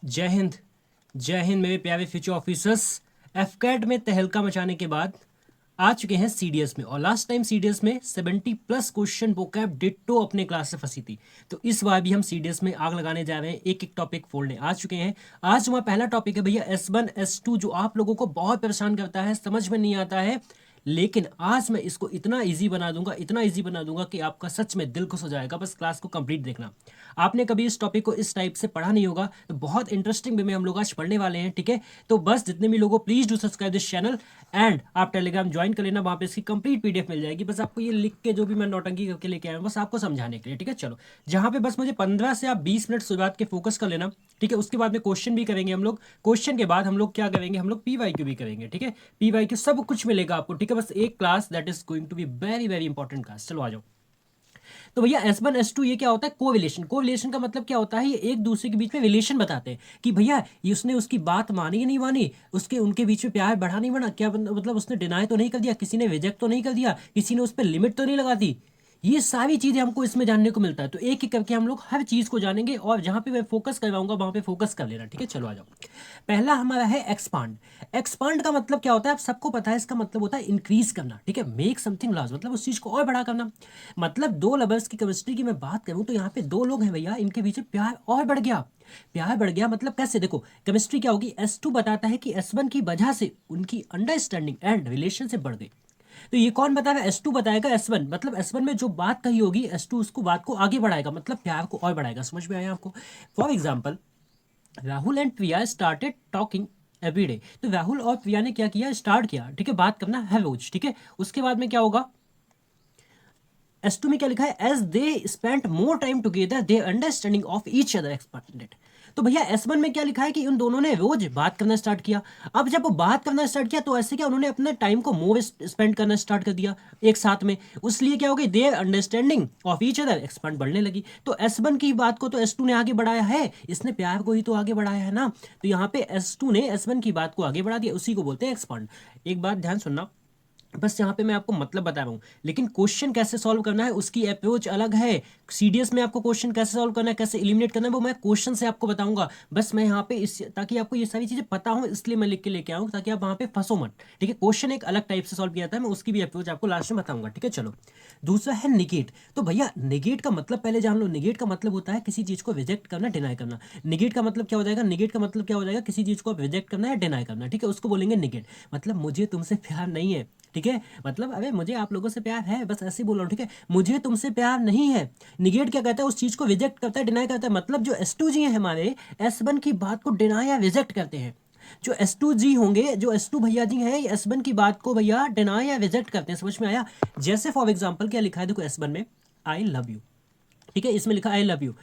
जय हिंद। जय हिंद मेरे प्यारे फ्यूचर ऑफिसर्स। एफकैट में तहलका मचाने के बाद आ चुके हैं सीडीएस में, और लास्ट टाइम सीडीएस में 70+ क्वेश्चन वोकैब डिट्टो अपने क्लास से फंसी थी। तो इस बार भी हम सीडीएस में आग लगाने जा रहे हैं, एक एक टॉपिक फोड़ने आ चुके हैं। आज हमारा पहला टॉपिक है भैया S1 S2, जो आप लोगों को बहुत परेशान करता है, समझ में नहीं आता है। लेकिन आज मैं इसको इतना इजी बना दूंगा, इतना इजी बना दूंगा कि आपका सच में दिल खुश हो जाएगा। बस क्लास को कंप्लीट देखना। आपने कभी इस टॉपिक को इस टाइप से पढ़ा नहीं होगा, तो बहुत इंटरेस्टिंग वे में हम लोग आज पढ़ने वाले हैं, ठीक है। तो बस जितने भी लोगों, please do subscribe this channel and आप टेलीग्राम ज्वाइन कर लेना, वहां पे इसकी कंप्लीट पीडीएफ मिल जाएगी। बस आपको ये लिख के जो भी मैं नौटंकी करके लेके आया हूं, बस आपको समझाने के लिए, ठीक है। चलो, जहां पे बस मुझे 15 से आप 20 मिनट शुरुआत के फोकस कर लेना, ठीक है। उसके बाद में क्वेश्चन भी करेंगे हम लोग। क्वेश्चन के बाद हम लोग क्या करेंगे, हम लोग पीवाईक्यू भी करेंगे, ठीक है। पीवाईक्यू सब कुछ मिलेगा आपको, ठीक है। बस एक class that is going to be very very important class. चलो आ जाओ। तो भैया S1 S2 ये क्या होता है, कोरिलेशन। कोरिलेशन का मतलब क्या होता है, ये एक दूसरे के बीच में रिलेशन बताते हैं कि भैया ये उसने उसकी बात मानी या नहीं मानी, उसके उनके बीच में प्यार बढ़ा नहीं बढ़ा, क्या मतलब उसने डिनाई तो नहीं कर दिया, किसी ने रिजेक्ट तो नहीं कर दिया, किसी ने उस पर लिमिट तो नहीं लगा दी। ये सारी चीजें हमको इसमें जानने को मिलता है। तो एक एक करके हम लोग हर चीज को जानेंगे, और जहां पे मैं फोकस करवाऊंगा वहां पे फोकस कर लेना, ठीक है। चलो आ जाओ। पहला हमारा है एक्सपांड। एक्सपांड का मतलब क्या होता है, आप सबको पता है, इसका मतलब होता है इंक्रीज करना, ठीक है। मेक समथिंग लार्ज, मतलब उस चीज को और बड़ा करना। मतलब दो लवर्स की केमिस्ट्री की मैं बात करूं, तो यहाँ पे दो लोग हैं भैया, इनके बीच में प्यार और बढ़ गया। प्यार बढ़ गया मतलब कैसे, देखो केमिस्ट्री क्या होगी, S2 बताता है कि S1 की वजह से उनकी अंडरस्टैंडिंग एंड रिलेशनशिप बढ़ गई। तो ये कौन बताएगा, S2 बताएगा S1, मतलब S1 में जो बात कही होगी S2 उसको बात को आगे बढ़ाएगा, मतलब प्यार को और बढ़ाएगा। समझ में आया आपको। For example, Rahul and Priya started talking every day. तो राहुल और प्रिया ने क्या किया, स्टार्ट किया, ठीक है, बात करना हर रोज, ठीक है। उसके बाद में क्या होगा, S2 में क्या लिखा है, as they spend more time together they understanding of each other expanded. तो भैया S1 में क्या लिखा है कि उन दोनों ने रोज बात करना स्टार्ट किया। अब जब वो बात करना स्टार्ट किया, तो ऐसे क्या उन्होंने अपने टाइम को मोर स्पेंड करना स्टार्ट कर दिया एक साथ में। उसलिए क्या हो गई, their understanding of each other expand बढ़ने लगी। तो S1 की बात को तो S2 ने आगे बढ़ाया है, इसने प्यार को ही तो आगे बढ़ाया है ना। तो यहाँ पे S2 ने S1 की बात को आगे बढ़ा दिया, उसी को बोलते हैं एक्सपांड। एक बात ध्यान सुनना, बस यहाँ पे मैं आपको मतलब बता रहा हूँ, लेकिन क्वेश्चन कैसे सॉल्व करना है उसकी अप्रोच अलग है। सीडीएस में आपको क्वेश्चन कैसे सॉल्व करना है, कैसे एलिमिनेट करना है, वो मैं क्वेश्चन से आपको बताऊंगा। बस मैं यहाँ पे इस, ताकि आपको ये सारी चीजें पता हो, इसलिए मैं लिख के लेके आऊँ, ताकि आप वहाँ पे फंसो मत, ठीक है। क्वेश्चन एक अलग टाइप से सॉल्व किया था, मैं उसकी भी अप्रोच आपको लास्ट में बताऊंगा, ठीक है। चलो, दूसरा है निगेट। तो भैया निगेट का मतलब पहले जान लो। निगेट का मतलब होता है किसी चीज को रिजेक्ट करना, डिनाई करना। निगेट का मतलब क्या हो जाएगा, निगेट का मतलब क्या हो जाएगा, किसी चीज को रिजेक्ट करना या डिनाई करना, ठीक है, उसको बोलेंगे निगेट। मतलब मुझे तुमसे प्यार नहीं है, ठीक है। मतलब अरे मुझे आप लोगों से प्यार है, बस ऐसे ही बोल रहा हूँ, ठीक है। मुझे तुमसे प्यार नहीं है। निगेट क्या कहता है, उस चीज को रिजेक्ट करता है, डिनाई करता है। मतलब जो S2 जी है हमारे, S1 की बात को डिनाई या रिजेक्ट करते हैं। जो S2 जी होंगे, जो S2 भैया जी हैं, ये S1 की बात को भैया डिनाई या रिजेक्ट करते हैं। समझ में आया। जैसे फॉर एग्जाम्पल क्या लिखा है, देखो S1 में आई लव यू, ठीक है, इसमें लिखा आई लव यू।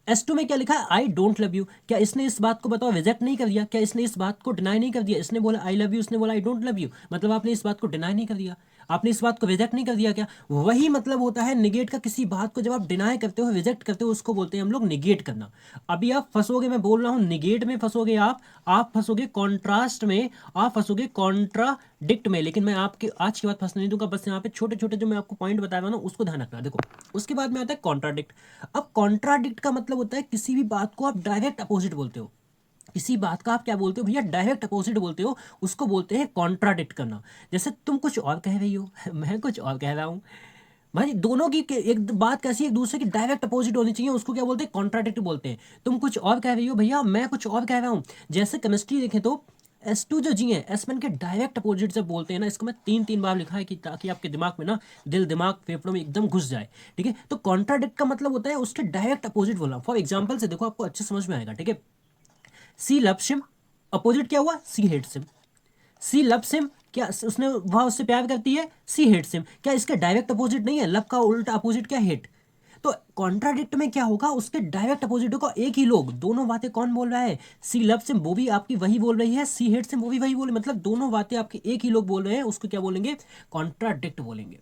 S2 में क्या लिखा है, आई डोंट लव यू। क्या इसने इस बात को बताओ रिजेक्ट नहीं कर दिया, क्या इसने इस बात को डिनाई नहीं कर दिया। इसने बोला आई लव यू, इसने बोला आई डोंट लव यू, मतलब आपने इस बात को डिनाई नहीं कर दिया, आपने इस बात को रिजेक्ट नहीं कर दिया। क्या वही मतलब होता है निगेट का। किसी बात को जब आप डिनाई करते हो, रिजेक्ट करते हो, उसको बोलते हैं हम लोग निगेट करना। अभी आप फंसोगे, मैं बोल रहा हूँ निगेट में फंसोगे आप फंसोगे कॉन्ट्रास्ट में, आप फंसोगे कॉन्ट्राडिक्ट में। लेकिन मैं आपके आज की बात फंसने नहीं दूंगा। बस यहाँ पे छोटे छोटे जो मैं आपको पॉइंट बता रहा हूँ ना, उसको ध्यान रखना। देखो, उसके बाद में आता है कॉन्ट्राडिक्ट। अब कॉन्ट्राडिक्ट का मतलब होता है किसी भी बात को आप डायरेक्ट अपोजिट बोलते हो। किसी बात का आप क्या बोलते हो भैया, डायरेक्ट अपोजिट बोलते हो, उसको बोलते हैं कॉन्ट्राडिक्ट करना। जैसे तुम कुछ और कह रही हो मैं कुछ और कह रहा हूँ, भाई दोनों की एक बात कैसी एक दूसरे की डायरेक्ट अपोजिट होनी चाहिए, उसको क्या बोलते हैं, कॉन्ट्राडिक्ट बोलते हैं। तुम कुछ और कह रही हो भैया, मैं कुछ और कह रहा हूँ। जैसे केमिस्ट्री देखें तो S2 जो जी है, S1 के डायरेक्ट अपोजिट जब बोलते हैं ना, इसको मैं तीन तीन बार लिखा है कि ताकि आपके दिमाग में ना, दिल दिमाग फेफड़ों में एकदम घुस जाए, ठीक है। तो कॉन्ट्राडिक्ट का मतलब होता है उसके डायरेक्ट अपोजिट बोलना। फॉर एग्जाम्पल से देखो, आपको अच्छे समझ में आएगा, ठीक है। सी लव्स हिम, अपोजिट क्या हुआ, सी हेट्स हिम। सी लव्स हिम, क्या उसने, वह उससे प्यार करती है, सी हेट्स हिम। क्या इसके डायरेक्ट अपोजिट नहीं है, लव का उल्टा अपोजिट क्या, हेट। तो कॉन्ट्राडिक्ट में क्या होगा, उसके डायरेक्ट अपोजिट होगा। एक ही लोग, दोनों बातें कौन बोल रहा है, सी लव्स हिम वो भी आपकी वही बोल रही है, सी हेट्स हिम वो भी वही बोल, मतलब दोनों बातें आपके एक ही लोग बोल रहे हैं, उसको क्या बोलेंगे, कॉन्ट्राडिक्ट बोलेंगे,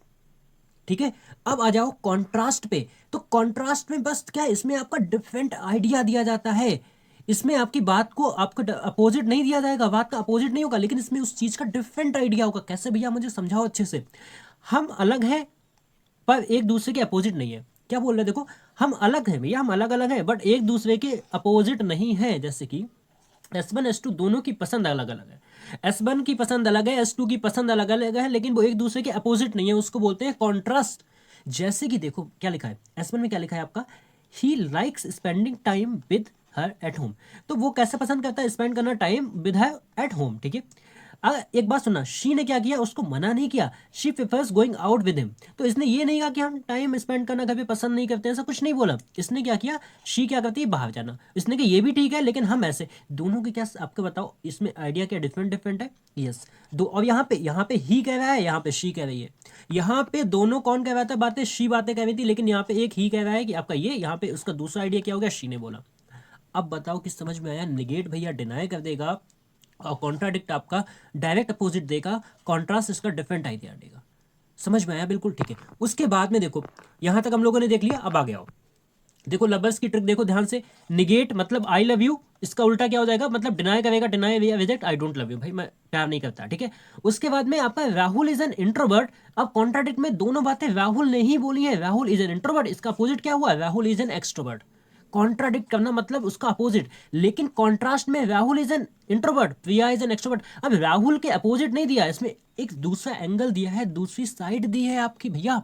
ठीक है। अब आ जाओ कॉन्ट्रास्ट पे। तो कॉन्ट्रास्ट में बस क्या है, इसमें आपका डिफरेंट आइडिया दिया जाता है। इसमें आपकी बात को आपको अपोजिट नहीं दिया जाएगा, बात का अपोजिट नहीं होगा, लेकिन इसमें उस चीज का डिफरेंट आइडिया होगा। कैसे भैया, मुझे समझाओ अच्छे से। हम अलग हैं पर एक दूसरे के अपोजिट नहीं है। क्या बोल रहे हैं, देखो हम अलग हैं भैया, हम अलग अलग हैं बट एक दूसरे के अपोजिट नहीं है। जैसे कि S1 S2 दोनों की पसंद अलग अलग है। S1 की पसंद अलग है, S2 की पसंद अलग अलग है, लेकिन वो एक दूसरे के अपोजिट नहीं है, उसको बोलते हैं कॉन्ट्रास्ट। जैसे कि देखो क्या लिखा है S1 में, क्या लिखा है आपका, he likes spending time with her at home. तो वो कैसे पसंद करता है स्पेंड करना time with her at home, ठीक है। एक बात सुनना, शी ने क्या किया, उसको मना नहीं किया, she prefers going out with him. तो इसने ये नहीं कहा कि हम टाइम स्पेंड करना घर पे पसंद नहीं करते, ऐसा कुछ नहीं बोला। इसने क्या किया, शी क्या करती है, बाहर जाना। इसने कहा ये भी ठीक है लेकिन हम ऐसे, दोनों की क्या आपको बताओ इसमें आइडिया क्या डिफरेंट डिफरेंट है। यस दो, और यहाँ पे ही कह रहा है, यहाँ पे शी कह रही है। यहाँ पे दोनों कौन कह रहा था बातें, शी बातें कह रही थी, लेकिन यहाँ पे एक ही कह रहा है कि आपका ये, यहाँ पे उसका दूसरा आइडिया क्या हो गया, शी ने बोला। अब बताओ किस समझ में आया, निगेट भैया डिनाई कर देगा और कॉन्ट्राडिक्ट आपका डायरेक्ट अपोजिट देगा, कॉन्ट्रास्ट इसका डिफरेंट आइडिया देगा। समझ में आया, बिल्कुल ठीक है। उसके बाद में देखो यहां तक हम लोगों ने देख लिया, अब आ गया हो देखो लवर्स की ट्रिक देखो ध्यान से। निगेट मतलब आई लव यू, इसका उल्टा क्या हो जाएगा, मतलब डिनाई करेगा, deny reject, I don't love you, भाई मैं प्यार नहीं करता, ठीक है। उसके बाद में आपका राहुल इज एन इंट्रोवर्ट। अब कॉन्ट्राडिक्ट में दोनों बातें राहुल ने ही बोली है, राहुल इज एन इंट्रोवर्ट, इसका अपोजिट क्या हुआ, Rahul is an extrovert. Contradict करना मतलब उसका अपोजिट, लेकिन कॉन्ट्रास्ट में Rahul is an introvert, Priya is an extrovert. अब राहुल के अपोजिट नहीं दिया, इसमें एक दूसरा एंगल दिया है, दूसरी साइड दी है आपकी भैया।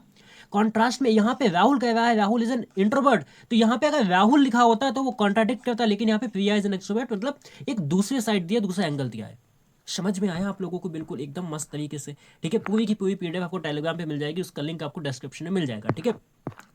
कॉन्ट्रास्ट में यहाँ पे राहुल कह रहा है राहुल इज एन इंट्रोवर्ट, तो यहाँ पे अगर राहुल लिखा होता है तो वो कॉन्ट्राडिक्ट करता है, लेकिन यहाँ पे प्रिया इज एन एक्सट्रोवर्ट, मतलब एक दूसरी साइड दिया, दूसरा एंगल दिया है। समझ में आया आप लोगों को, बिल्कुल एकदम मस्त तरीके से, ठीक है। पूरी की पूरी पीडीएफ आपको टेलीग्राम पे मिल जाएगी, उसका लिंक आपको डिस्क्रिप्शन में मिल जाएगा, ठीक है।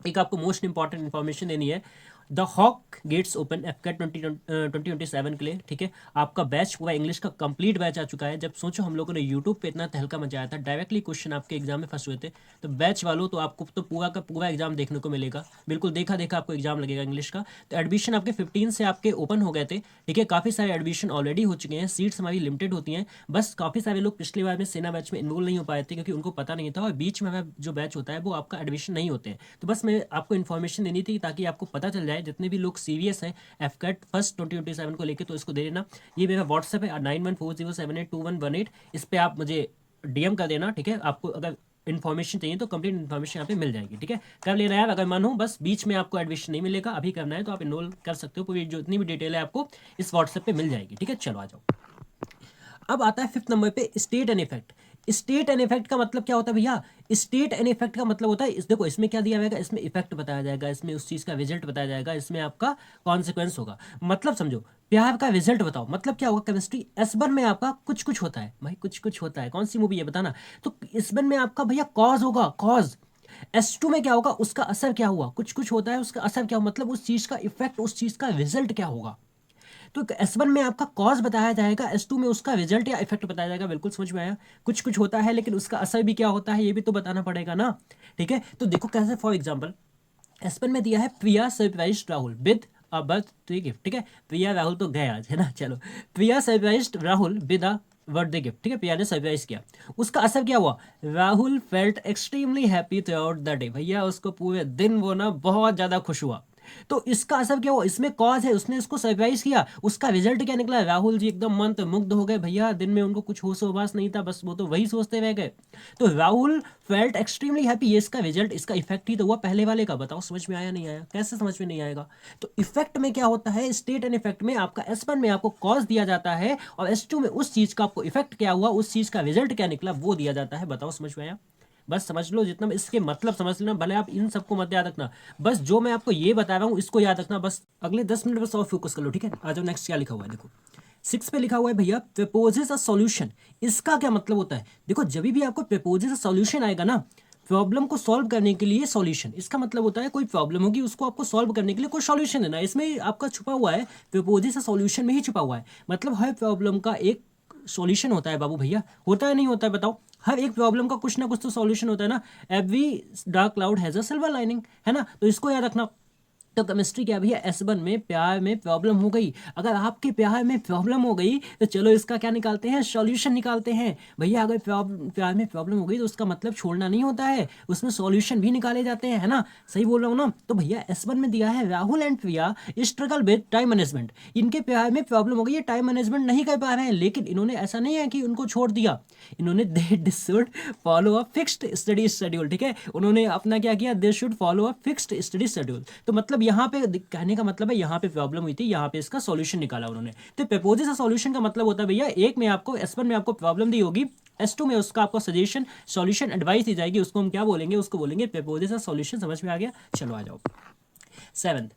एक आपको मोस्ट इंपॉर्टेंट इन्फॉर्मेशन देनी है, द हॉक गेट्स ओपन एफकेट 2027 के लिए, ठीक है। आपका बैच पूरा इंग्लिश का कंप्लीट बैच आ चुका है। जब सोचो हम लोगों ने यूट्यूब पे इतना तहलका मचाया था, डायरेक्टली क्वेश्चन आपके एग्जाम में फंसे हुए थे, तो बैच वालों तो आपको तो पूरा का पूरा एग्जाम देखने को मिलेगा, बिल्कुल देखा देखा आपको एग्जाम लगेगा इंग्लिश का। तो एडमिशन आपके 15 से आपके ओपन हो गए थे, ठीक है। काफ़ी सारे एडमिशन ऑलरेडी हो चुके हैं, सीट्स हमारी लिमिटेड होती हैं, बस काफ़ी सारे लोग पिछली बार में सेना बैच में इनरोल नहीं हो पाए थे क्योंकि उनको पता नहीं था, और बीच में हमारा जो बैच होता है वो आपका एडमिशन नहीं होते हैं। तो बस मैं आपको इन्फॉर्मेशन देनी थी ताकि आपको पता चल जाए, जितने भी लोग सीरियस हैं एफकेट फर्स्ट 2027 को लेकर, तो इसको दे देना। ये मेरा व्हाट्सएप है 9140782118, इस पर आप मुझे डीएम कर देना, ठीक है। आपको अगर इन्फॉर्मेशन चाहिए तो कंप्लीट इन्फॉर्मेशन यहाँ पे मिल जाएगी, ठीक है। कर लेना यार, अगर मन हो, बस बीच में आपको एडमिशन नहीं मिलेगा, अभी करना है तो आप इनरोल कर सकते हो, पूरी जो इतनी भी डिटेल है आपको इस व्हाट्सएप पे मिल जाएगी, ठीक है। चलो आ जाओ, अब आता है 5th नंबर पे state and effect. State and effect का मतलब क्या होता है भैया, स्टेट एंड इफेक्ट का मतलब होता है देखो इसमें क्या दिया जाएगा, इसमें इफेक्ट बताया जाएगा, इसमें उस चीज का रिजल्ट बताया जाएगा, इसमें आपका कॉन्सिक्वेंस होगा। मतलब समझो प्यार का रिजल्ट बताओ, मतलब क्या होगा, केमिस्ट्री S1 में आपका कुछ कुछ होता है, भाई कुछ कुछ होता है, कौन सी मूवी है बताना। तो S1 में आपका भैया कॉज होगा, कॉज। S2 में क्या होगा, उसका असर क्या हुआ, कुछ कुछ होता है उसका असर क्या हुआ, मतलब उस चीज का इफेक्ट, उस चीज का रिजल्ट क्या होगा। तो S1 में आपका कॉज बताया जाएगा, S2 में उसका रिजल्ट या इफेक्ट बताया जाएगा, बिल्कुल समझ में आया। कुछ कुछ होता है लेकिन उसका असर भी क्या होता है ये भी तो बताना पड़ेगा ना, ठीक है। तो देखो कैसे, फॉर एग्जाम्पल S1 में दिया है Priya surprise Rahul with a birthday gift, ठीक है। प्रिया राहुल तो गए आज, है ना, चलो। Priya surprise Rahul with a birthday gift, ठीक है, प्रिया ने सरप्राइज किया। उसका असर क्या हुआ, Rahul felt extremely happy through out the day, भैया उसको पूरे दिन वो ना बहुत ज्यादा खुश हुआ। तो इसका असर क्या हुआ, इसमें कॉज है, उसने इसको सरप्राइज किया, उसका रिजल्ट क्या निकला, राहुल जी एकदम मंत्र मुग्ध हो गए भैया, दिन में उनको कुछ होश हवास नहीं था, बस वो तो वही सोचते रह गए। तो राहुल फेल्ट एक्सट्रीमली हैप्पी, ये इसका रिजल्ट, इसका इफेक्ट ही तो हुआ पहले वाले का। बताओ समझ में आया नहीं आया, कैसे समझ में नहीं आएगा। तो इफेक्ट में क्या होता है, स्टेट एंड इफेक्ट में आपका S1 में आपको कॉज दिया जाता है, और S2 में उस चीज का आपको इफेक्ट क्या हुआ, उस चीज का रिजल्ट क्या निकला वो दिया जाता है। बताओ समझ में आया, बस समझ लो, जितना इसके मतलब समझ लेना, भले आप इन सबको मत याद रखना, बस जो मैं आपको ये बता रहा हूँ इसको याद रखना, बस अगले 10 मिनट बस और फोकस कर लो, ठीक है। आ जाओ नेक्स्ट क्या लिखा हुआ है, देखो 6 पे लिखा हुआ है भैया प्रपोजेस अ सॉल्यूशन। इसका क्या मतलब होता है, देखो जब भी आपको प्रपोजेस अ सॉल्यूशन आएगा ना, प्रॉब्लम को सॉल्व करने के लिए सॉल्यूशन, इसका मतलब होता है कोई प्रॉब्लम होगी उसको आपको सॉल्व करने के लिए कोई सॉल्यूशन देना, इसमें आपका छुपा हुआ है, प्रपोजेस अ सॉल्यूशन में ही छुपा हुआ है। मतलब हर प्रॉब्लम का एक सॉल्यूशन होता है बाबू भैया, होता है नहीं होता है बताओ, हर एक प्रॉब्लम का कुछ ना कुछ तो सॉल्यूशन होता है ना। Every dark cloud has a silver lining, है ना, तो इसको याद रखना। तो केमिस्ट्री क्या भैया, S1 में प्यार में प्रॉब्लम हो गई, अगर आपके प्यार में प्रॉब्लम हो गई तो चलो इसका क्या निकालते हैं, सॉल्यूशन निकालते हैं भैया। अगर प्यार में प्रॉब्लम हो गई तो उसका मतलब छोड़ना नहीं होता है, उसमें सॉल्यूशन भी निकाले जाते हैं, है ना, सही बोल रहा हूँ ना। तो भैया S1 में दिया है Rahul and Priya struggle with time management, इनके प्यार में प्रॉब्लम हो गई, ये टाइम मैनेजमेंट नहीं कर पा रहे हैं, लेकिन इन्होंने ऐसा नहीं है कि उनको छोड़ दिया, इन्होंने they should follow a fixed study schedule, ठीक है। उन्होंने अपना क्या किया, they should follow a fixed study schedule. तो मतलब यहाँ पे कहने का मतलब है यहाँ पे प्रॉब्लम हुई थी, यहाँ पे इसका सॉल्यूशन निकाला उन्होंने। तो प्रपोजेस सॉल्यूशन का मतलब होता है भैया, एक में आपको S1 में आपको प्रॉब्लम दी होगी, S2 में उसका आपको सजेशन सॉल्यूशन एडवाइस दी जाएगी, उसको हम क्या बोलेंगे, उसको बोलेंगे प्रपोजेस सॉल्यूशन। समझ में आ गया? चलो आ जाओ। 7th,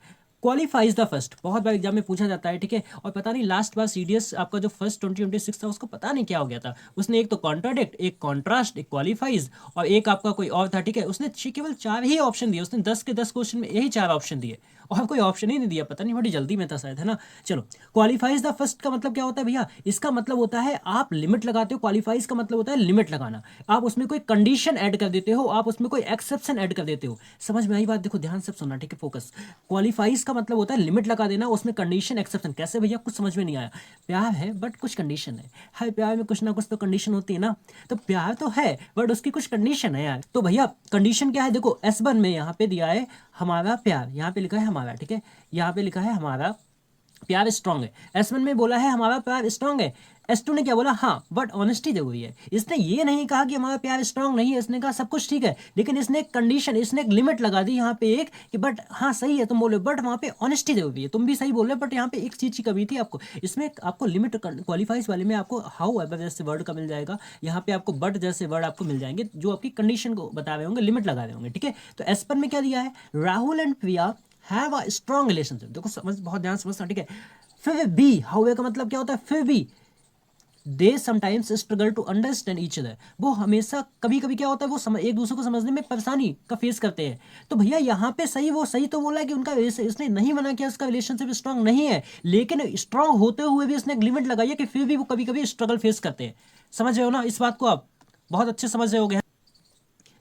qualifies the first. बहुत बार एग्जाम में पूछा जाता है, ठीक है। और पता नहीं लास्ट बार सीडीएस आपका जो फर्स्ट 2026 था उसको पता नहीं क्या हो गया था, उसने एक तो कॉन्ट्राडिक्ट, एक कॉन्ट्रास्ट, एक क्वालिफाइज और एक आपका कोई और था, ठीक है। उसने केवल 4 ही ऑप्शन दिए, उसने 10 के 10 क्वेश्चन में यही 4 ऑप्शन दिए और कोई ऑप्शन ही नहीं दिया, पता नहीं बड़ी जल्दी में था शायद, है ना। चलो, क्वालिफाइज द फर्स्ट का मतलब क्या होता है भैया, इसका मतलब होता है आप लिमिट लगाते हो। क्वालिफाइज का मतलब होता है लिमिट लगाना, आप उसमें कोई कंडीशन ऐड कर देते हो, आप उसमें कोई एक्सेप्शन ऐड कर देते हो। समझ में आई बात? देखो ध्यान से सुनना, ठीक है, फोकस। क्वालिफाइज का मतलब होता है लिमिट लगा देना, उसमें कंडीशन एक्सेप्शन। कैसे भैया? कुछ समझ में नहीं आया। प्यार है बट कुछ कंडीशन है। हर प्यार में कुछ ना कुछ तो कंडीशन होती है ना। तो प्यार तो है बट उसकी कुछ कंडीशन है यार। तो भैया कंडीशन क्या है? देखो S1 में यहाँ पे दिया है हमारा प्यार, यहाँ पे लिखा है हमारा, ठीक है, यहाँ पे लिखा है हमारा प्यार स्ट्रांग है। S1 में बोला है हमारा प्यार स्ट्रांग है। S2 ने क्या बोला? हाँ बट ऑनेस्टी जरूरी है। इसने ये नहीं कहा कि हमारा प्यार स्ट्रांग नहीं है, इसने कहा सब कुछ ठीक है, लेकिन इसने एक कंडीशन, इसने एक लिमिट लगा दी यहाँ पे एक कि बट हाँ सही है तुम बोले बट वहाँ पे ऑनेस्टी जरूरी है। तुम भी सही बोल रहे बट यहाँ पे एक चीज की कमी थी आपको, इसमें आपको लिमिट। क्वालिफाइज वाले में आपको हाउ एवर जैसे वर्ड का मिल जाएगा, यहाँ पे आपको बट जैसे वर्ड आपको मिल जाएंगे जो आपकी कंडीशन को बता रहे होंगे, लिमिट लगा रहे होंगे, ठीक है। तो S1 में क्या दिया है? Rahul and Priya have a strong relationship. देखो समझ, बहुत ध्यान समझना, ठीक है। फिर भी, हाउ का मतलब क्या होता है? फिर भी they sometimes struggle to understand each other. वो हमेशा कभी कभी क्या होता है, वो एक दूसरे को समझने में परेशानी का फेस करते हैं। तो भैया यहाँ पे सही, वो सही तो बोला है कि उनका इसने नहीं मना किया, उसका रिलेशनशिप स्ट्रांग नहीं है, लेकिन स्ट्रांग होते हुए भी उसने एक लिमिट लगाई है कि फिर भी वो कभी कभी स्ट्रगल फेस करते हैं। समझ रहे हो ना इस बात को? आप बहुत अच्छे समझ रहे हो।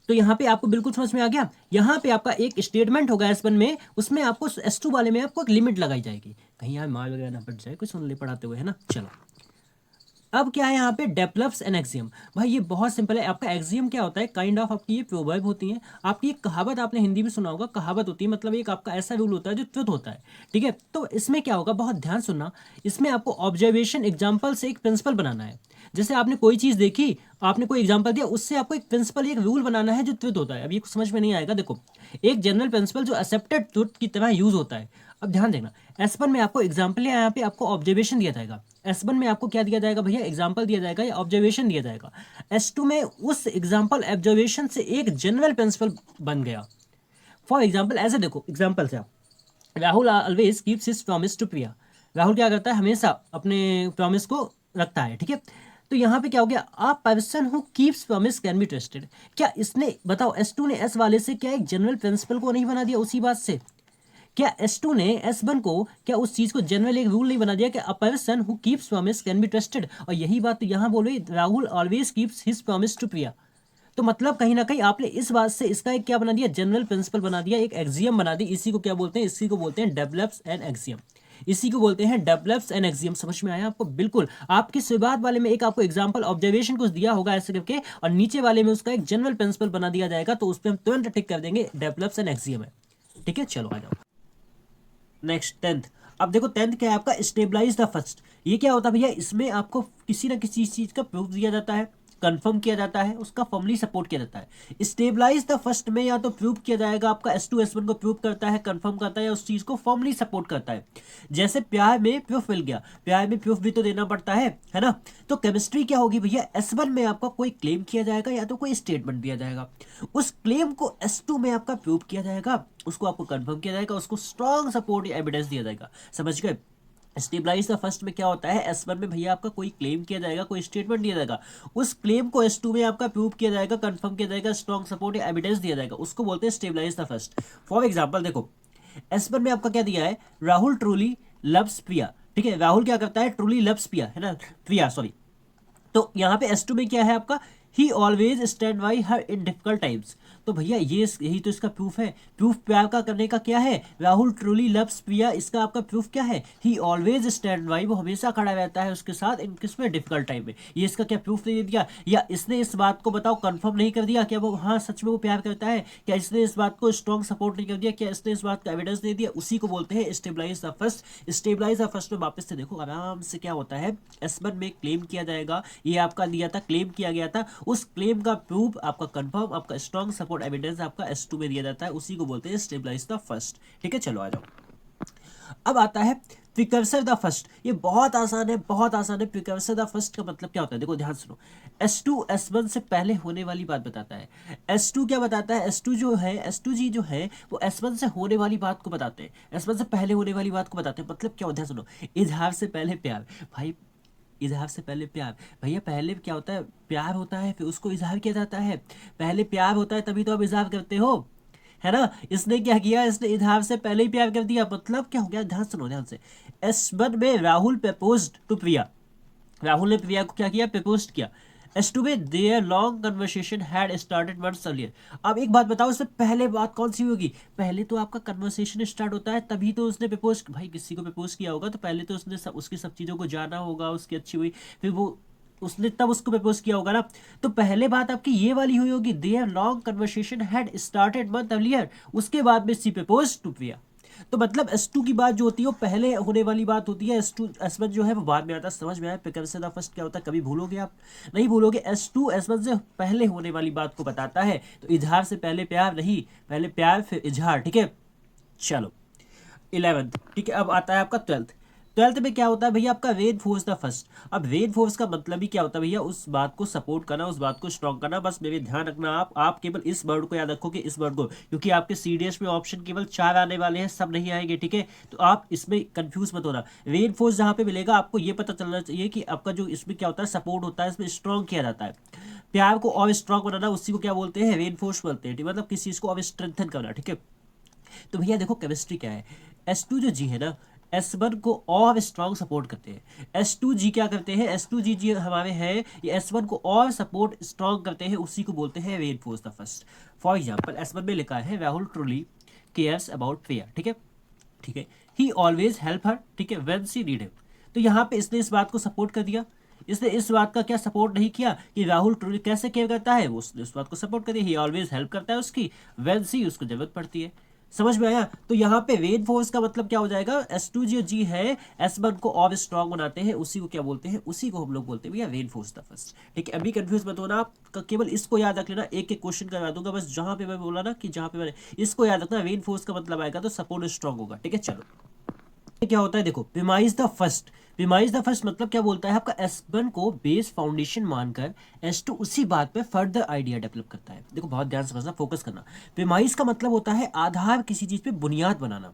तो यहाँ पे आपको बिल्कुल समझ में आ गया। यहाँ पे आपका एक स्टेटमेंट होगा S1 में, उसमें आपको S2 वाले में आपको एक लिमिट लगाई जाएगी। कहीं यहाँ मार वगैरह ना पड़ जाए कोई सुन ले पढ़ाते हुए, है ना। चलो, अब क्या है यहाँ पे? Develops an axiom. भाई ये बहुत सिंपल है। आपका एक्सियम क्या होता है? काइंड ऑफ आपकी ये प्रोवर्ब होती हैं। आपकी एक कहावत आपने हिंदी में सुना होगा, कहावत होती है मतलब एक आपका ऐसा रूल होता है जो ट्रुथ होता है, ठीक है। तो इसमें क्या होगा, बहुत ध्यान सुनना, इसमें आपको ऑब्जर्वेशन एग्जाम्पल से एक प्रिंसिपल बनाना है। जैसे आपने कोई चीज़ देखी, आपने कोई एग्जाम्पल दिया, उससे आपको एक प्रिंसिपल, एक रूल बनाना है जो ट्रुथ होता है। अब ये समझ में नहीं आएगा। देखो, एक जनरल प्रिंसिपल जो एक्सेप्टेड ट्रुथ की तरह यूज होता है। अब ध्यान देना, S1 में आपको एग्जाम्पल या यहाँ पे आपको ऑब्जर्वेशन दिया जाएगा। S1 में आपको क्या दिया जाएगा भैया? एग्जाम्पल दिया जाएगा या ऑब्जर्वेशन दिया जाएगा। S2 में उस एग्जाम्पल ऑब्जर्वेशन से एक जनरल प्रिंसिपल बन गया। फॉर एग्जाम्पल ऐसे देखो, एग्जाम्पल से आप, Rahul always keeps his promise to Priya. Rahul क्या करता है? हमेशा अपने प्रॉमिस को रखता है, ठीक है। तो यहाँ पे क्या हो गया? आ person who keeps promise can be trusted. क्या इसने, बताओ, S2 ने S वाले से क्या एक जनरल प्रिंसिपल को नहीं बना दिया उसी बात से? क्या S2 ने S1 को क्या उस चीज को जनरल एक रूल नहीं बना दिया कि a person who keeps promise can be trusted? और यही बात तो यहाँ बोल रही, Rahul always keeps his promise to Priya. तो मतलब कहीं ना कहीं आपने इस बात से इसका एक क्या बना दिया? जनरल प्रिंसिपल बना दिया, एक एक्सियम बना दी। इसी को क्या बोलते हैं? इसी को बोलते हैं डेवलप्स एन एक्सियम। इसी को बोलते हैं डेवलप्स एन एक्सियम। समझ में आया आपको? बिल्कुल। आपकी शुरुआत वाले में एक आपको एग्जांपल ऑब्जर्वेशन कुछ दिया होगा ऐसे करके, और नीचे वाले में उसका एक जनरल प्रिंसिपल बना दिया जाएगा, तो उस पर हम तुरंत टिक कर देंगे डेवलप्स एन एक्सियम है, ठीक है। चलो आ जाओ नेक्स्ट 10th। अब देखो 10th क्या है आपका? Stabilise the first. ये क्या होता है भैया? इसमें आपको किसी ना किसी चीज का प्रूफ दिया जाता है, कंफर्म किया जाता है, उसका फॉर्मली सपोर्ट किया जाता है। स्टेबलाइज द फर्स्ट में या तो प्रूफ किया जाएगा आपका S2 S1 को प्रूफ करता है, कंफर्म करता है, या उस चीज को फॉर्मली सपोर्ट करता है। जैसे प्यार में प्रूफ मिल गया, प्यार में प्रूफ भी तो देना पड़ता है ना। तो केमिस्ट्री क्या होगी भैया? S1 में आपका कोई क्लेम किया जाएगा या तो कोई स्टेटमेंट दिया जाएगा, उस क्लेम को S2 में आपका प्रूफ किया जाएगा, उसको आपको कंफर्म किया जाएगा, उसको स्ट्रॉन्ग सपोर्ट या एविडेंस दिया जाएगा। समझ गए? स्टेबलाइज द फर्स्ट में क्या होता है? S1 में भैया आपका कोई क्लेम किया जाएगा, कोई स्टेटमेंट दिया जाएगा, उस क्लेम को S2 में आपका प्रूव किया जाएगा, कंफर्म किया जाएगा, स्ट्रॉन्ग सपोर्ट या एविडेंस दिया जाएगा, उसको बोलते हैं stabilise the first. For example देखो, S1 में आपका क्या दिया है? राहुल ट्रूली लव्स प्रिया, ठीक है। राहुल क्या करता है? ट्रूली लव्स प्रिया, है ना, प्रिया सॉरी। तो यहाँ पे S2 में क्या है आपका? ही always stand by her in difficult times. तो भैया ये यही तो इसका प्रूफ है। प्रूफ प्यार का करने का क्या है? राहुल ट्रूली लव्स प्रिया, इसका आपका प्रूफ क्या है? ही ऑलवेज स्टैंड बाई, वो हमेशा खड़ा रहता है उसके साथ इन किसमें? डिफिकल्ट टाइम में। ये इसका क्या प्रूफ दे दिया? या इसने इस बात को बताओ कंफर्म नहीं कर दिया क्या वो हाँ सच में वो प्यार करता है? क्या इसने इस बात को स्ट्रॉन्ग सपोर्ट नहीं कर दिया? क्या इसने इस बात का एविडेंस दे दिया? उसी को बोलते हैं stabilise the first. Stabilise the first में वापस से देखो आराम से क्या होता है, S1 में क्लेम किया जाएगा, ये आपका दिया था, क्लेम किया गया था, उस क्लेम का प्रूफ आपका कंफर्म, आपका स्ट्रॉन्ग सपोर्ट एविडेंस आपका S2 में दिया जाता है, उसी को बोलते हैं स्टेबलाइज द फर्स्ट। ठीक है, चलो आ जाओ। अब आता है प्रिकर्सर द फर्स्ट। ये बहुत आसान है, बहुत आसान है। प्रिकर्सर द फर्स्ट का मतलब क्या होता है, देखो ध्यान सुनो। S2 S1 से पहले होने वाली बात बताता है। S2 क्या बताता है, S2 जो है, S2 जी जो है वो S1 से होने वाली बात को बताते हैं, S1 से पहले होने वाली बात को बताते हैं। मतलब क्या होता है, सुनो। इजहार से पहले प्यार, भाई इजहार से पहले प्यार, भैया पहले क्या होता है, प्यार होता है, फिर उसको इजहार किया जाता है। पहले प्यार होता है तभी तो आप इजहार करते हो, है ना। इसने क्या किया, इसने इजहार से पहले ही प्यार कर दिया, मतलब क्या हो गया, ध्यान सुनो ध्यान से। S1 में राहुल प्रपोज्ड टू प्रिया, राहुल ने प्रिया को क्या किया, प्रपोज किया। S2 में there long conversation had started months earlier. अब एक बात बताओ, इसमें पहले बात कौन सी होगी, पहले तो आपका कन्वर्सेशन स्टार्ट होता है तभी तो उसने प्रपोज, भाई किसी को प्रपोज किया होगा तो पहले तो उसने उसकी सब चीज़ों को जाना होगा, उसकी अच्छी हुई, फिर वो उसने तब उसको प्रपोज किया होगा ना। तो पहले बात आपकी ये वाली हुई होगी, there long conversation had started month earlier, उसके बाद में सी प्रपोज टू प्रिया। तो मतलब S2 की बात जो होती है वो पहले होने वाली बात होती है, S2 S1 जो है वो बाद में आता है। समझ में आया प्रिकर्सर द फर्स्ट क्या होता है, कभी भूलोगे आप, नहीं भूलोगे। S2 S1 से पहले होने वाली बात को बताता है, तो इजहार से पहले प्यार नहीं, पहले प्यार फिर इजहार। ठीक है, चलो 11th। ठीक है, अब आता है आपका 12th। 12th में क्या होता है भैया, आपका रेन फोर्स द फर्स्ट। अब रेन फोर्स का मतलब ही क्या होता है भैया, उस बात को सपोर्ट करना, उस बात को स्ट्रॉन्ग करना। बस मेरे ध्यान रखना, आप केवल इस वर्ड को याद रखोगे, इस वर्ड को, क्योंकि आपके CDS में ऑप्शन केवल 4 आने वाले हैं, सब नहीं आएंगे। ठीक है, तो आप इसमें कंफ्यूज मत होना। रेन फोर्स जहाँ पे मिलेगा आपको ये पता चलना चाहिए कि आपका जो इसमें क्या होता है, सपोर्ट होता है, इसमें स्ट्रॉन्ग किया जाता है। प्यार को और स्ट्रॉन्ग बनाना, उसी को क्या बोलते हैं, रेन फोर्स बोलते हैं। मतलब किसी चीज़ को और स्ट्रेंथन करना। ठीक है, तो भैया देखो केमिस्ट्री क्या है, S2 जो जी है ना, S1 को और स्ट्रॉन्ग सपोर्ट करते हैं। S2 जी क्या करते हैं, S2 जी जी हमारे हैं, ये S1 को और सपोर्ट स्ट्रॉन्ग करते हैं, उसी को बोलते हैं reinforce the first. For example S1 में लिखा है राहुल ट्रूली केयर्स अबाउट प्रिया। ठीक है, ठीक है, ही ऑलवेज हेल्प हर, ठीक है, व्हेन शी नीड हिम। तो यहाँ पे इसने इस बात को सपोर्ट कर दिया, इसने इस बात का क्या सपोर्ट नहीं किया कि राहुल ट्रूली कैसे केयर करता है, वो उसने उस बात को सपोर्ट कर दिया, ही ऑलवेज हेल्प करता है उसकी, व्हेन शी उसको जरूरत पड़ती है। समझ में आया। तो यहाँ पे रेन फोर्स का मतलब क्या हो जाएगा, S2 जो जी है S1 को और स्ट्रॉन्ग बनाते हैं, उसी को क्या बोलते हैं, उसी को हम लोग बोलते हैं भैया रेन फोर्स द फर्स्ट। ठीक है, अभी कंफ्यूज मत होना आप, केवल इसको याद रख लेना, एक एक क्वेश्चन करवा दूंगा बस, जहां पे मैं बोला ना कि जहां पे मैंने, इसको याद रखना, रेन फोर्स का मतलब आएगा तो सपोर्ट स्ट्रॉन्ग होगा। ठीक है, चलो क्या होता है देखो, premise the first. Premise the first मतलब क्या बोलता है, आपका S1 को बेस फाउंडेशन मानकर S2 उसी बात पे फर्दर आइडिया डेवलप करता है। देखो बहुत ध्यान से समझना, फोकस करना। प्रीमाइज का मतलब होता है आधार, किसी चीज पे बुनियाद बनाना।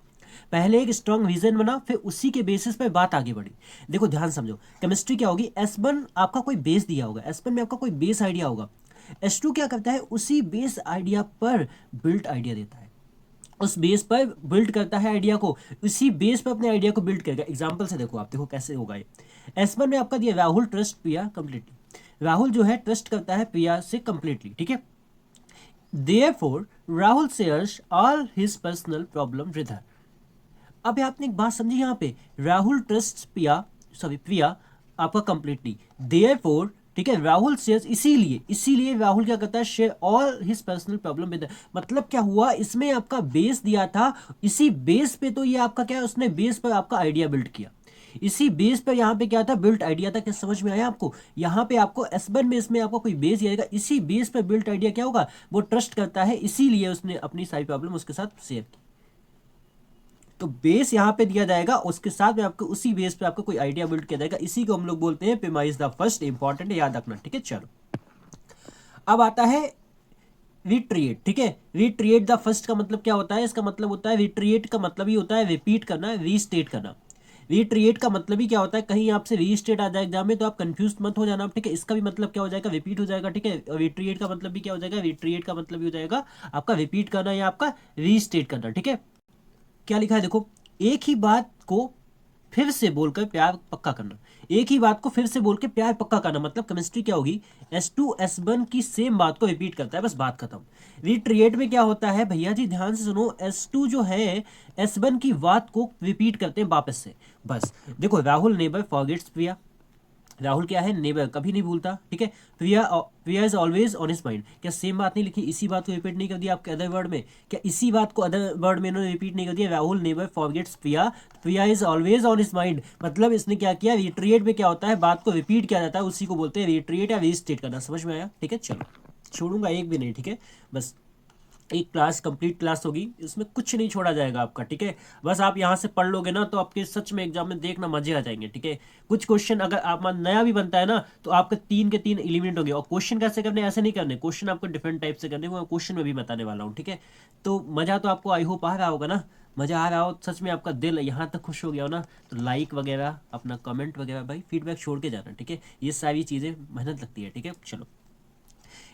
पहले एक स्ट्रॉन्ग रीजन बना, फिर उसी के बेसिस पे बात आगे बढ़ी। देखो ध्यान समझो, केमिस्ट्री क्या होगी, S1 आपका कोई बेस दिया होगा, S1 में आपका कोई बेस आइडिया होगा, S2 क्या करता है, उसी बेस आइडिया पर बिल्ट आइडिया देता है, उस बेस पर बिल्ड करता है आइडिया को, उसी बेस पर अपने आइडिया को बिल्ड करेगा। एग्जांपल से देखो, आप देखो कैसे होगा ये। S1 में आपका दिया राहुल ट्रस्ट प्रिया कंप्लीटली, राहुल जो है ट्रस्ट करता है प्रिया से कंप्लीटली। ठीक है, therefore Rahul shares all his personal problem with her. अब आपने एक बात समझी यहाँ पे, राहुल ट्रस्ट प्रिया आपका कंप्लीटली, देयरफॉर, ठीक है, राहुल शेयर्स, इसीलिए राहुल क्या करता है, share all his personal problem with, मतलब क्या हुआ, इसमें आपका बेस दिया था, इसी बेस पे तो ये आपका क्या है, उसने बेस पर आपका आइडिया बिल्ड किया, इसी बेस पर यहाँ पे क्या था, बिल्ट आइडिया था। क्या समझ में आया आपको, यहाँ पे आपको S1 में इसमें आपका कोई बेस दिया, इसी बेस पर बिल्ट आइडिया क्या होगा, वो ट्रस्ट करता है, इसीलिए उसने अपनी सारी प्रॉब्लम उसके साथ शेयर की। तो बेस यहाँ पे दिया जाएगा, उसके साथ में आपको उसी बेस पे आपको कोई आइडिया बिल्ड किया जाएगा, इसी को हम लोग बोलते हैं प्रीमाइज द फर्स्ट। इंपॉर्टेंट है, याद रखना। ठीक है, चलो अब आता है रिट्रिएट। ठीक है, रिट्रिएट द फर्स्ट का मतलब क्या होता है, इसका मतलब होता है, रिट्रिएट का मतलब ही होता है रिपीट करना, रीस्टेट करना। रिट्रिएट का मतलब ही क्या होता है, कहीं आपसे रीस्टेट आ जाए एग्जाम में तो आप कंफ्यूज मत हो जाना। ठीक है, इसका भी मतलब क्या हो जाएगा, रिपीट हो जाएगा। ठीक है, रिट्रिएट का मतलब भी क्या हो जाएगा, रिट्रिएट का मतलब भी हो जाएगा आपका रिपीट करना या आपका रीस्टेट करना। ठीक है, क्या लिखा है देखो, एक ही बात को फिर से बोलकर प्यार पक्का करना, एक ही बात को फिर से बोल के प्यार पक्का करना, मतलब केमिस्ट्री क्या होगी, S2 S1 की सेम बात को रिपीट करता है, बस बात खत्म। रिट्रिएट में क्या होता है भैया जी, ध्यान से सुनो, S2 जो है S1 की बात को रिपीट करते हैं वापस से। बस देखो, राहुल नेवर फॉरगेट्स प्रिया, राहुल क्या है, नेबर, कभी नहीं भूलता, ठीक है। Priya is always on his mind, क्या सेम बात नहीं लिखी, इसी बात को रिपीट नहीं कर दिया आपके अदर वर्ड में, क्या इसी बात को अदर वर्ड में इन्होंने रिपीट नहीं कर दिया, Rahul never forgets Priya, Priya is always on his mind, मतलब इसने क्या किया, रिट्रिएट में क्या होता है, बात को रिपीट किया जाता है, उसी को बोलते हैं रिट्रिएट या रीस्टेट करना। समझ में आया, ठीक है। चलो छोड़ूंगा एक भी नहीं, ठीक है। बस एक क्लास कंप्लीट क्लास होगी, इसमें कुछ नहीं छोड़ा जाएगा आपका, ठीक है। बस आप यहाँ से पढ़ लोगे ना तो आपके सच में एग्जाम में देखना मजे आ जाएंगे, ठीक है। कुछ क्वेश्चन अगर आप नया भी बनता है ना तो आपके 3 के 3 एलिमिनेट हो गए। और क्वेश्चन कैसे करने, ऐसे नहीं करने, क्वेश्चन आपको डिफरेंट टाइप से करने, वो क्वेश्चन में भी बताने वाला हूँ, ठीक है। तो मजा तो आपको आई होप आ रहा होगा ना, मजा आ रहा हो सच में, आपका दिल यहाँ तक खुश हो गया हो ना, तो लाइक वगैरह, अपना कमेंट वगैरह, भाई फीडबैक छोड़ के जाना, ठीक है। ये सारी चीज़ें मेहनत लगती है, ठीक है। चलो,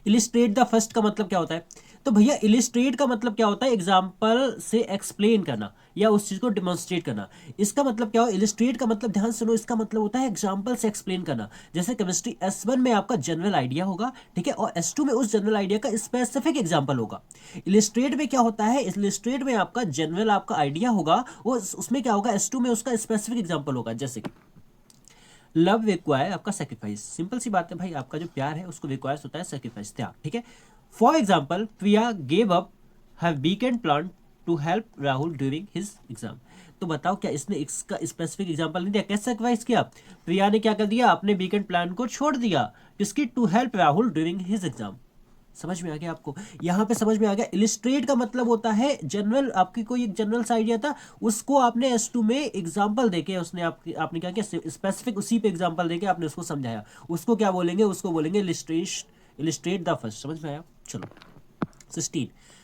इलिस्ट्रेट द फर्स्ट का मतलब क्या होता है, तो भैया इलिस्ट्रेट का मतलब क्या होता है, एग्जाम्पल से एक्सप्लेन करना या उस चीज को डिमॉन्स्ट्रेट करना। इसका मतलब क्या हो, इलिस्ट्रेट का मतलब ध्यान सुनो, इसका मतलब होता है एग्जाम्पल से एक्सप्लेन करना। जैसे केमिस्ट्री S1 में आपका जनरल आइडिया होगा, ठीक है, और S2 में उस जनरल आइडिया का स्पेसिफिक एग्जाम्पल होगा। इलिस्ट्रेट में क्या होता है, इलिस्ट्रेट में आपका जनरल आपका आइडिया होगा, वो उसमें क्या होगा, S2 में उसका स्पेसिफिक एग्जाम्पल होगा। जैसे कि लव रिक्वायर आपका सेक्रीफाइस, सिंपल सी बात है भाई, आपका जो प्यार है उसको रिक्वायर्स होता है सेक्रीफाइस, त्याग, ठीक है। For example, Priya gave up her weekend plan to help Rahul during his exam. तो बताओ क्या इसने इसका स्पेसिफिक एग्जाम्पल नहीं दिया, कैसे सेक्रीफाइस किया, प्रिया ने क्या कर दिया, अपने वीकेंड प्लान को छोड़ दिया, किसकी, to help Rahul during his exam. समझ में आ गया आपको, यहाँ पे समझ में आ गया। इलिस्ट्रेट का मतलब होता है जनरल, आपकी कोई एक जनरल सा आइडिया था, उसको आपने S2 में एग्जांपल देके, उसने आपने क्या किया, स्पेसिफिक उसी पे एग्जांपल देके आपने उसको समझाया, उसको क्या बोलेंगे, उसको बोलेंगे इलिस्ट्रेट द फर्स्ट। समझ में आया। चलो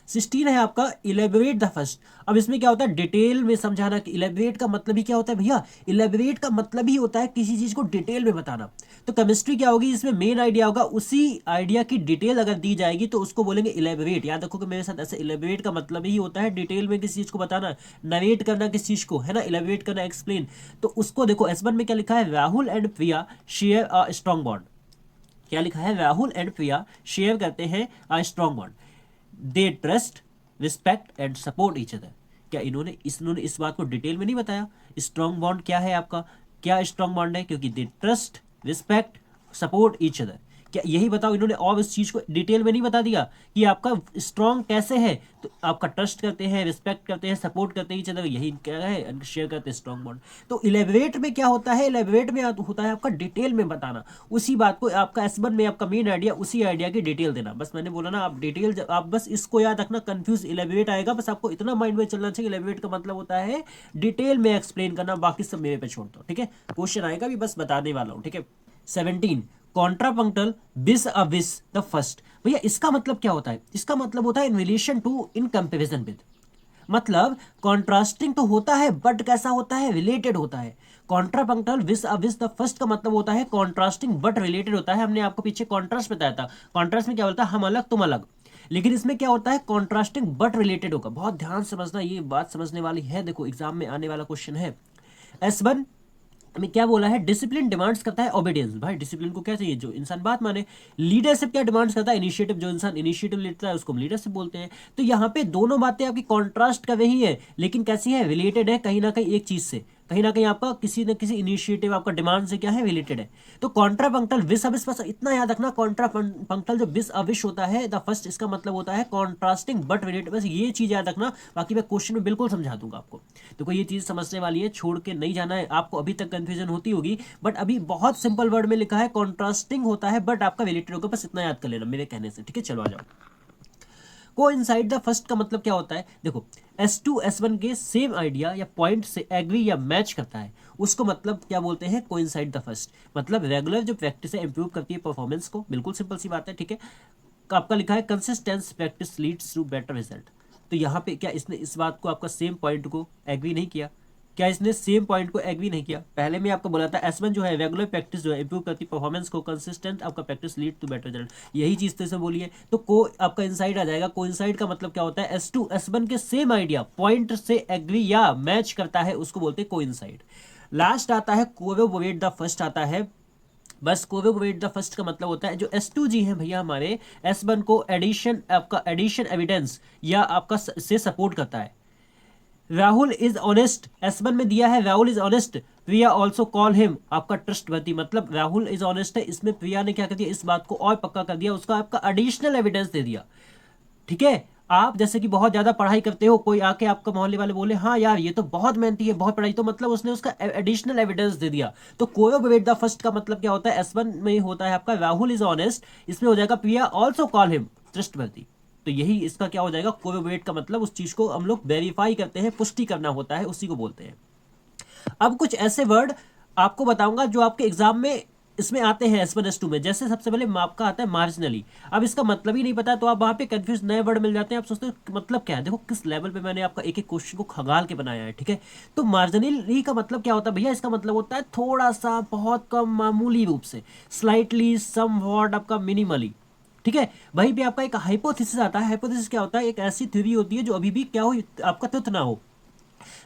16 है आपका इलेबोरेट द फर्स्ट। अब इसमें क्या होता है, डिटेल में समझाना। कि इलेबोरेट का मतलब ही क्या होता है भैया, इलेबोरेट का मतलब ही होता है किसी चीज को डिटेल में बताना। तो केमिस्ट्री क्या होगी, इसमें मेन आइडिया होगा, उसी आइडिया की डिटेल अगर दी जाएगी तो उसको बोलेंगे इलेबोरेट। याद रखो कि मेरे साथ ऐसे, इलेबोरेट का मतलब ही होता है डिटेल में किसी चीज को बताना, नरेट करना किसी चीज को, है ना, इलेबोरेट करना, एक्सप्लेन। तो उसको देखो S1 में क्या लिखा है, Rahul and Priya share a strong bond. क्या लिखा है, राहुल एंड प्रिया शेयर करते हैं a strong bond, they trust respect and support each other. क्या इन्होंने इस बात को डिटेल में नहीं बताया, स्ट्रॉन्ग बॉन्ड क्या है आपका, क्या स्ट्रॉन्ग बॉन्ड है, क्योंकि they trust respect support each other. क्या यही बताओ, इन्होंने और इस चीज को डिटेल में नहीं बता दिया कि आपका स्ट्रॉन्ग कैसे है, तो आपका ट्रस्ट करते हैं, रिस्पेक्ट करते हैं, सपोर्ट करते हैं ईच अदर, यही क्या है, शेयर करते हैं स्ट्रॉन्ग बॉन्ड। तो इलेबोरेट में क्या होता है, इलेबोरेट में होता है आपका डिटेल में बताना, उसी बात को आपका S1 में आपका मेन आइडिया, उसी आइडिया की डिटेल देना। बस मैंने बोला ना, आप डिटेल, आप बस इसको याद रखना, कंफ्यूज इलेबोरेट आएगा, बस आपको इतना माइंड में चलना चाहिए, इलेबोरेट का मतलब होता है डिटेल में एक्सप्लेन करना, बाकी सब मेरे पे छोड़ दो, ठीक है। क्वेश्चन आएगा भी, बस बताने वाला हूँ, ठीक है। 17 कॉन्ट्रापंक्टल विस अ विस द फर्स्ट। भैया इसका मतलब क्या होता है, इसका मतलब होता है in relation to, in comparison with. मतलब कॉन्ट्रास्टिंग तो होता है बट कैसा होता है, रिलेटेड होता है। कॉन्ट्रापंक्टल विस अ विस द फर्स्ट का मतलब होता है कॉन्ट्रास्टिंग बट रिलेटेड होता है। हमने आपको पीछे कॉन्ट्रास्ट बताया था, कॉन्ट्रास्ट में क्या बोलता है, हम अलग तुम अलग, लेकिन इसमें क्या होता है, कॉन्ट्रास्टिंग बट रिलेटेड होगा। बहुत ध्यान समझना, ये बात समझने वाली है, देखो एग्जाम में आने वाला क्वेश्चन है। S1 में क्या बोला है, डिसिप्लिन डिमांड्स करता है ओबीडियंस। भाई डिसिप्लिन को क्या चाहिए, जो इंसान बात माने। लीडरशिप क्या डिमांड्स करता है, इनिशिएटिव, जो इंसान इनिशिएटिव लेता है उसको हम लीडरशिप बोलते हैं। तो यहाँ पे दोनों बातें आपकी कॉन्ट्रास्ट कर रही है, लेकिन कैसी है, रिलेटेड है कहीं ना कहीं एक चीज से, कहीं ना कहीं आपका किसी न किसी इनिशिएटिव आपका डिमांड से क्या है, रिलेटेड है। तो कॉन्ट्रा पंक्टल विस अविश, बस इतना याद रखना, कॉन्ट्रा पंक्टल जो विस अविश होता है द फर्स्ट, इसका मतलब होता है कॉन्ट्रास्टिंग बट रिलेटेड। बस ये चीज याद रखना, बाकी मैं क्वेश्चन में बिल्कुल समझा दूंगा आपको। देखो ये चीज समझने वाली है, छोड़ के नहीं जाना है आपको। अभी तक कंफ्यूजन होती होगी, बट अभी बहुत सिंपल वर्ड में लिखा है, कॉन्ट्रास्टिंग होता है बट आपका रिलेटेड होगा, बस इतना याद कर लेना मेरे कहने से, ठीक है। चलो आ जाओ। कोइंसाइड द फर्स्ट का मतलब क्या होता है, देखो S2 S1 के सेम आइडिया या पॉइंट से एग्री या मैच करता है, उसको मतलब क्या बोलते हैं, कोइंसाइड द फर्स्ट। मतलब रेगुलर जो प्रैक्टिस है इंप्रूव करती है परफॉर्मेंस को, बिल्कुल सिंपल सी बात है, ठीक है। आपका लिखा है consistence practice leads to better result. तो यहाँ पे क्या इसने इस बात को, आपका सेम पॉइंट को एग्री नहीं किया, क्या इसने सेम पॉइंट को एग्री नहीं किया। पहले मैं आपको बोला था S1 जो है रेगुलर प्रैक्टिस जो है इंप्रूव करती परफॉर्मेंस को, कंसिस्टेंट आपका practice lead to better result, यही चीज तो इसे बोली है। तो को आपका इनसाइड आ जाएगा। को इनसाइड का मतलब क्या होता है, S2 S1 के सेम आइडिया पॉइंट से एग्री या मैच करता है, उसको बोलते हैं को इनसाइड। लास्ट आता है कोवेट द फर्स्ट आता है। बस कोवेट द फर्स्ट का मतलब होता है जो S2G है भैया हमारे S1 को एडिशन, आपका एडिशन एविडेंस या आपका से सपोर्ट करता है। राहुल इज ऑनेस्ट, S1 में दिया है Rahul is honest, Priya also call him आपका ट्रस्टवर्दी, मतलब राहुल इज ऑनेस्ट है, इसमें प्रिया ने क्या कर दिया, इस बात को और पक्का कर दिया, उसका आपका एडिशनल एविडेंस दे दिया। ठीक है, आप जैसे कि बहुत ज्यादा पढ़ाई करते हो, कोई आके आपका मोहल्ले वाले बोले हाँ यार ये तो बहुत मेहनती है, बहुत पढ़ाई, तो मतलब उसने उसका एडिशनल एविडेंस दे दिया। तो कोरोबोरेट द फर्स्ट का मतलब क्या होता है, S1 में होता है आपका राहुल इज ऑनेस्ट, इसमें हो जाएगा प्रिया ऑल्सो कॉल हिम ट्रस्टवर्दी। तो यही इसका क्या हो जाएगा, कोरोबोरेट का मतलब उस चीज को हम लोग वेरीफाई करते हैं, पुष्टि करना होता है, उसी को बोलते हैं। अब कुछ ऐसे वर्ड आपको बताऊंगा जो आपके एग्जाम में इसमें आते हैं S1 S2 में। जैसे सबसे पहले आपका आता है मार्जिनली, अब इसका मतलब ही नहीं पता तो आप वहां पे कंफ्यूज, नए वर्ड मिल जाते हैं, आप सोचते हो मतलब क्या है। देखो किस लेवल पे मैंने आपका एक एक क्वेश्चन को खगाल के बनाया है। ठीक है, तो मार्जिनली का मतलब क्या होता है भैया, इसका मतलब होता है थोड़ा सा, बहुत कम, मामूली रूप से, स्लाइटली, सम वर्ड आपका मिनिमली। ठीक है, वहीं पे आपका एक हाइपोथेसिस आता है। हाइपोथेसिस क्या होता है, एक ऐसी थ्योरी होती है जो अभी भी क्या हो, आपका तथ्य ना हो,